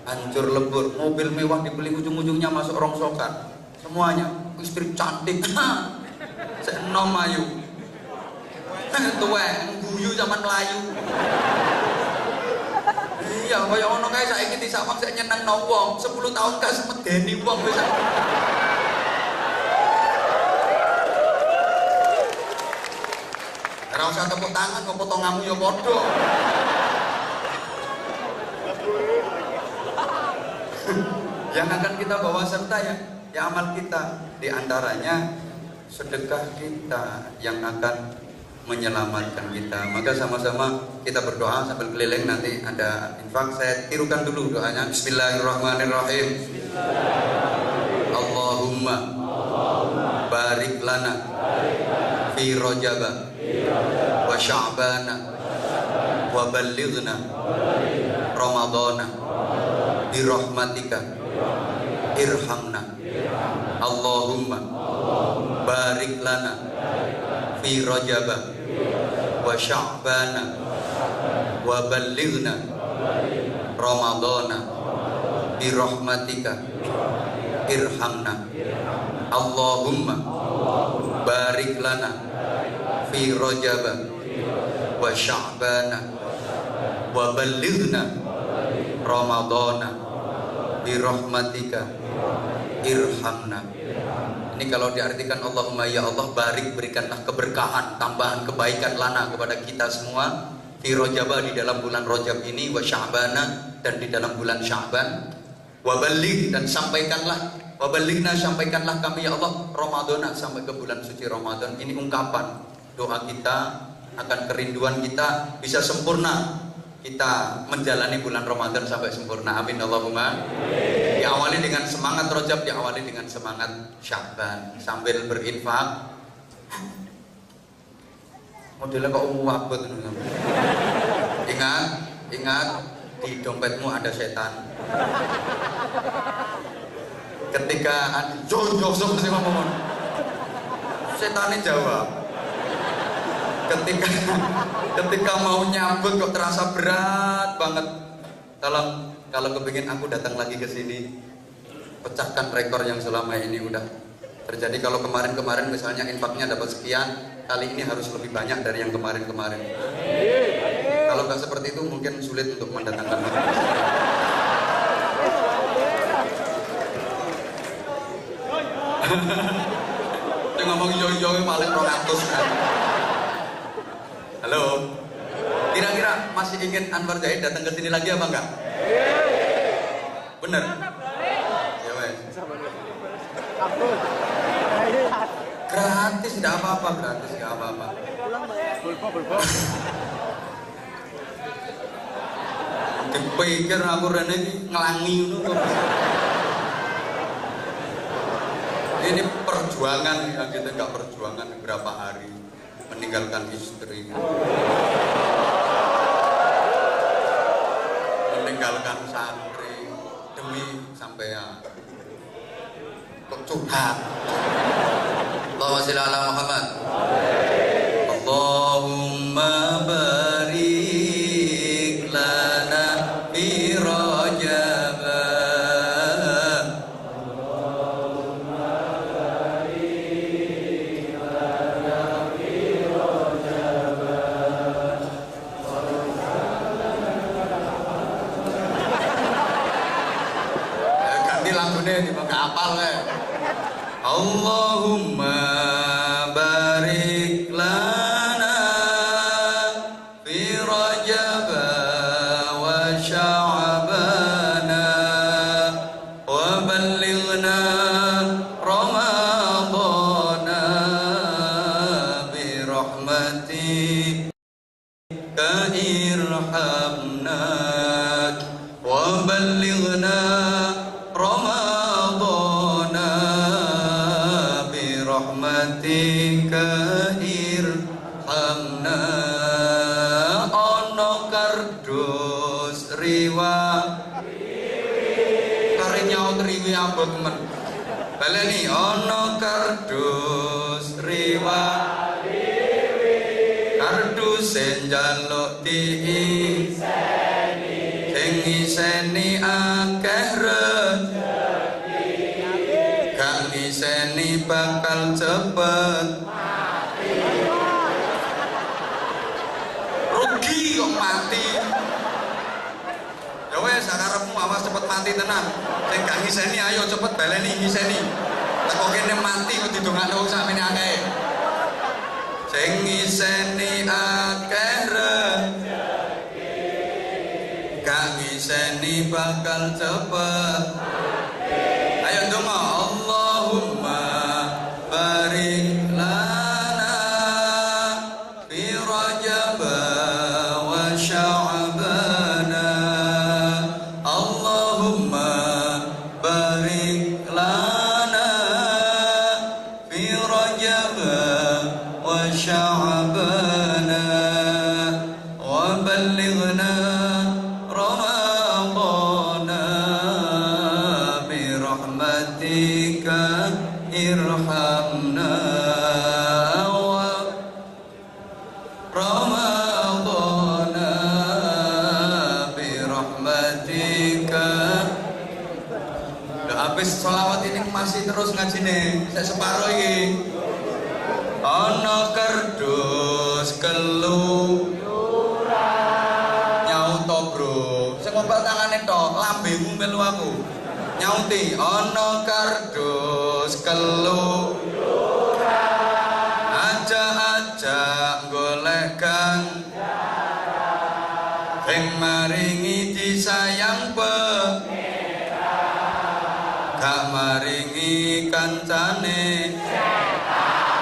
hancur lebur. Mobil mewah dibeli, ujung-ujungnya masuk rongsokan. Semuanya, istri cantik, senom ayu. Tuwe, guyu zaman Melayu. Iya, kaya ono kae saiki disawang sik nyenengno wong, 10 tahun gak medeni wong wis. Ora usah tepuk tangan, kok potonganmu ya padha. Yang akan kita bawa serta ya amal kita, di antaranya sedekah kita yang akan menyelamatkan kita. Maka sama-sama kita berdoa sambil keliling, nanti ada infak. Saya tirukan dulu doanya. Bismillahirrahmanirrahim. Allahumma barik lana fi rajaba wa sya'bana wa ballighna ramadana bi rahmatika irhamna. Allahumma barik lana fi rajaba wa sya'bana wa ballighna ramadana bi rahmatika irhamna. Allahumma barik lana fi rajaba wa sya'bana wa ballighna ramadana bi rahmatika irhamna. Ini kalau diartikan Allahumma ya Allah barik, berikanlah keberkahan, tambahan kebaikan lana kepada kita semua fi rajaba, di dalam bulan Rajab ini, wa sya'bana, dan di dalam bulan Sya'ban, wa balligh, dan sampaikanlah, wa ballighna, sampaikanlah kami ya Allah Ramadana, sampai ke bulan suci Ramadan. Ini ungkapan doa kita akan kerinduan kita bisa sempurna, kita menjalani bulan Ramadan sampai sempurna. Amin Allahumma. Diawali dengan semangat Rajab, diawali dengan semangat Sya'ban, sambil berinfak. Modelnya kok wabut. Ingat, di dompetmu ada setan. Ketika jojo sih ngomong, setannya jawab. Ketika mau nyambut kok terasa berat banget. Kalau kepingin aku datang lagi ke sini, pecahkan rekor yang selama ini udah terjadi. Kalau kemarin misalnya infaknya dapat sekian, kali ini harus lebih banyak dari yang kemarin. Kalau nggak seperti itu mungkin sulit untuk mendatangkan. Dia ngomong yo paling 200 kan. Halo. Kira-kira masih ingin Anwar Zahid datang ke sini lagi apa enggak? Bener? Ya wes. Gratis, enggak apa-apa, gratis enggak apa-apa. Bulpo. Dipikir aku rene iki ngelangi ngono. Ini perjuangan ya, kita enggak perjuangan berapa hari meninggalkan istri. Meninggalkan santri demi sampean. Kok curhat. Allahumma sholli ala Muhammad. Allahumma barik lana fi Rajab. Allahumma barik lana fi Rajab. Ganti lagune di bangga apal kae. Allahumma barik lana fi Rajab wa Sya'bana wa ballighna Ramadana bi rahmatika irhamna wa ballighna Ramadana rahmatika irhamna. Ono kardus riwa kare nyaut riwi abot men baleni. Ono kardus riwa kardus njaluk diiseni sing ngiseni akeh gak ngiseni bakal cepet mati. Rugi kok mati. Ya wes sakarepmu awas cepet mati tenan. Sing gak ngiseni ayo cepet baleni ngiseni. Teko kene mati kok didongakno wong sakmene akeh. Sing ngiseni akeh gak ngiseni bakal cepet. Ayo donga. Allahumma barik lana fi Rajab wa Sya'bana. Allahumma barik lana fi Rajab wa Sya'bana wa ballighna Ramadana bi rahmatika irhamna wa Ramadana bi rahmatika. Udah habis sholawat ini masih terus ngaji nih. Saya separuh ini. Ono kardus keluyuran nyauto bro. Saya ngobrol tangannya tok, lambemu melu aku. Nyauti ono kardus keluyuran aja golekkan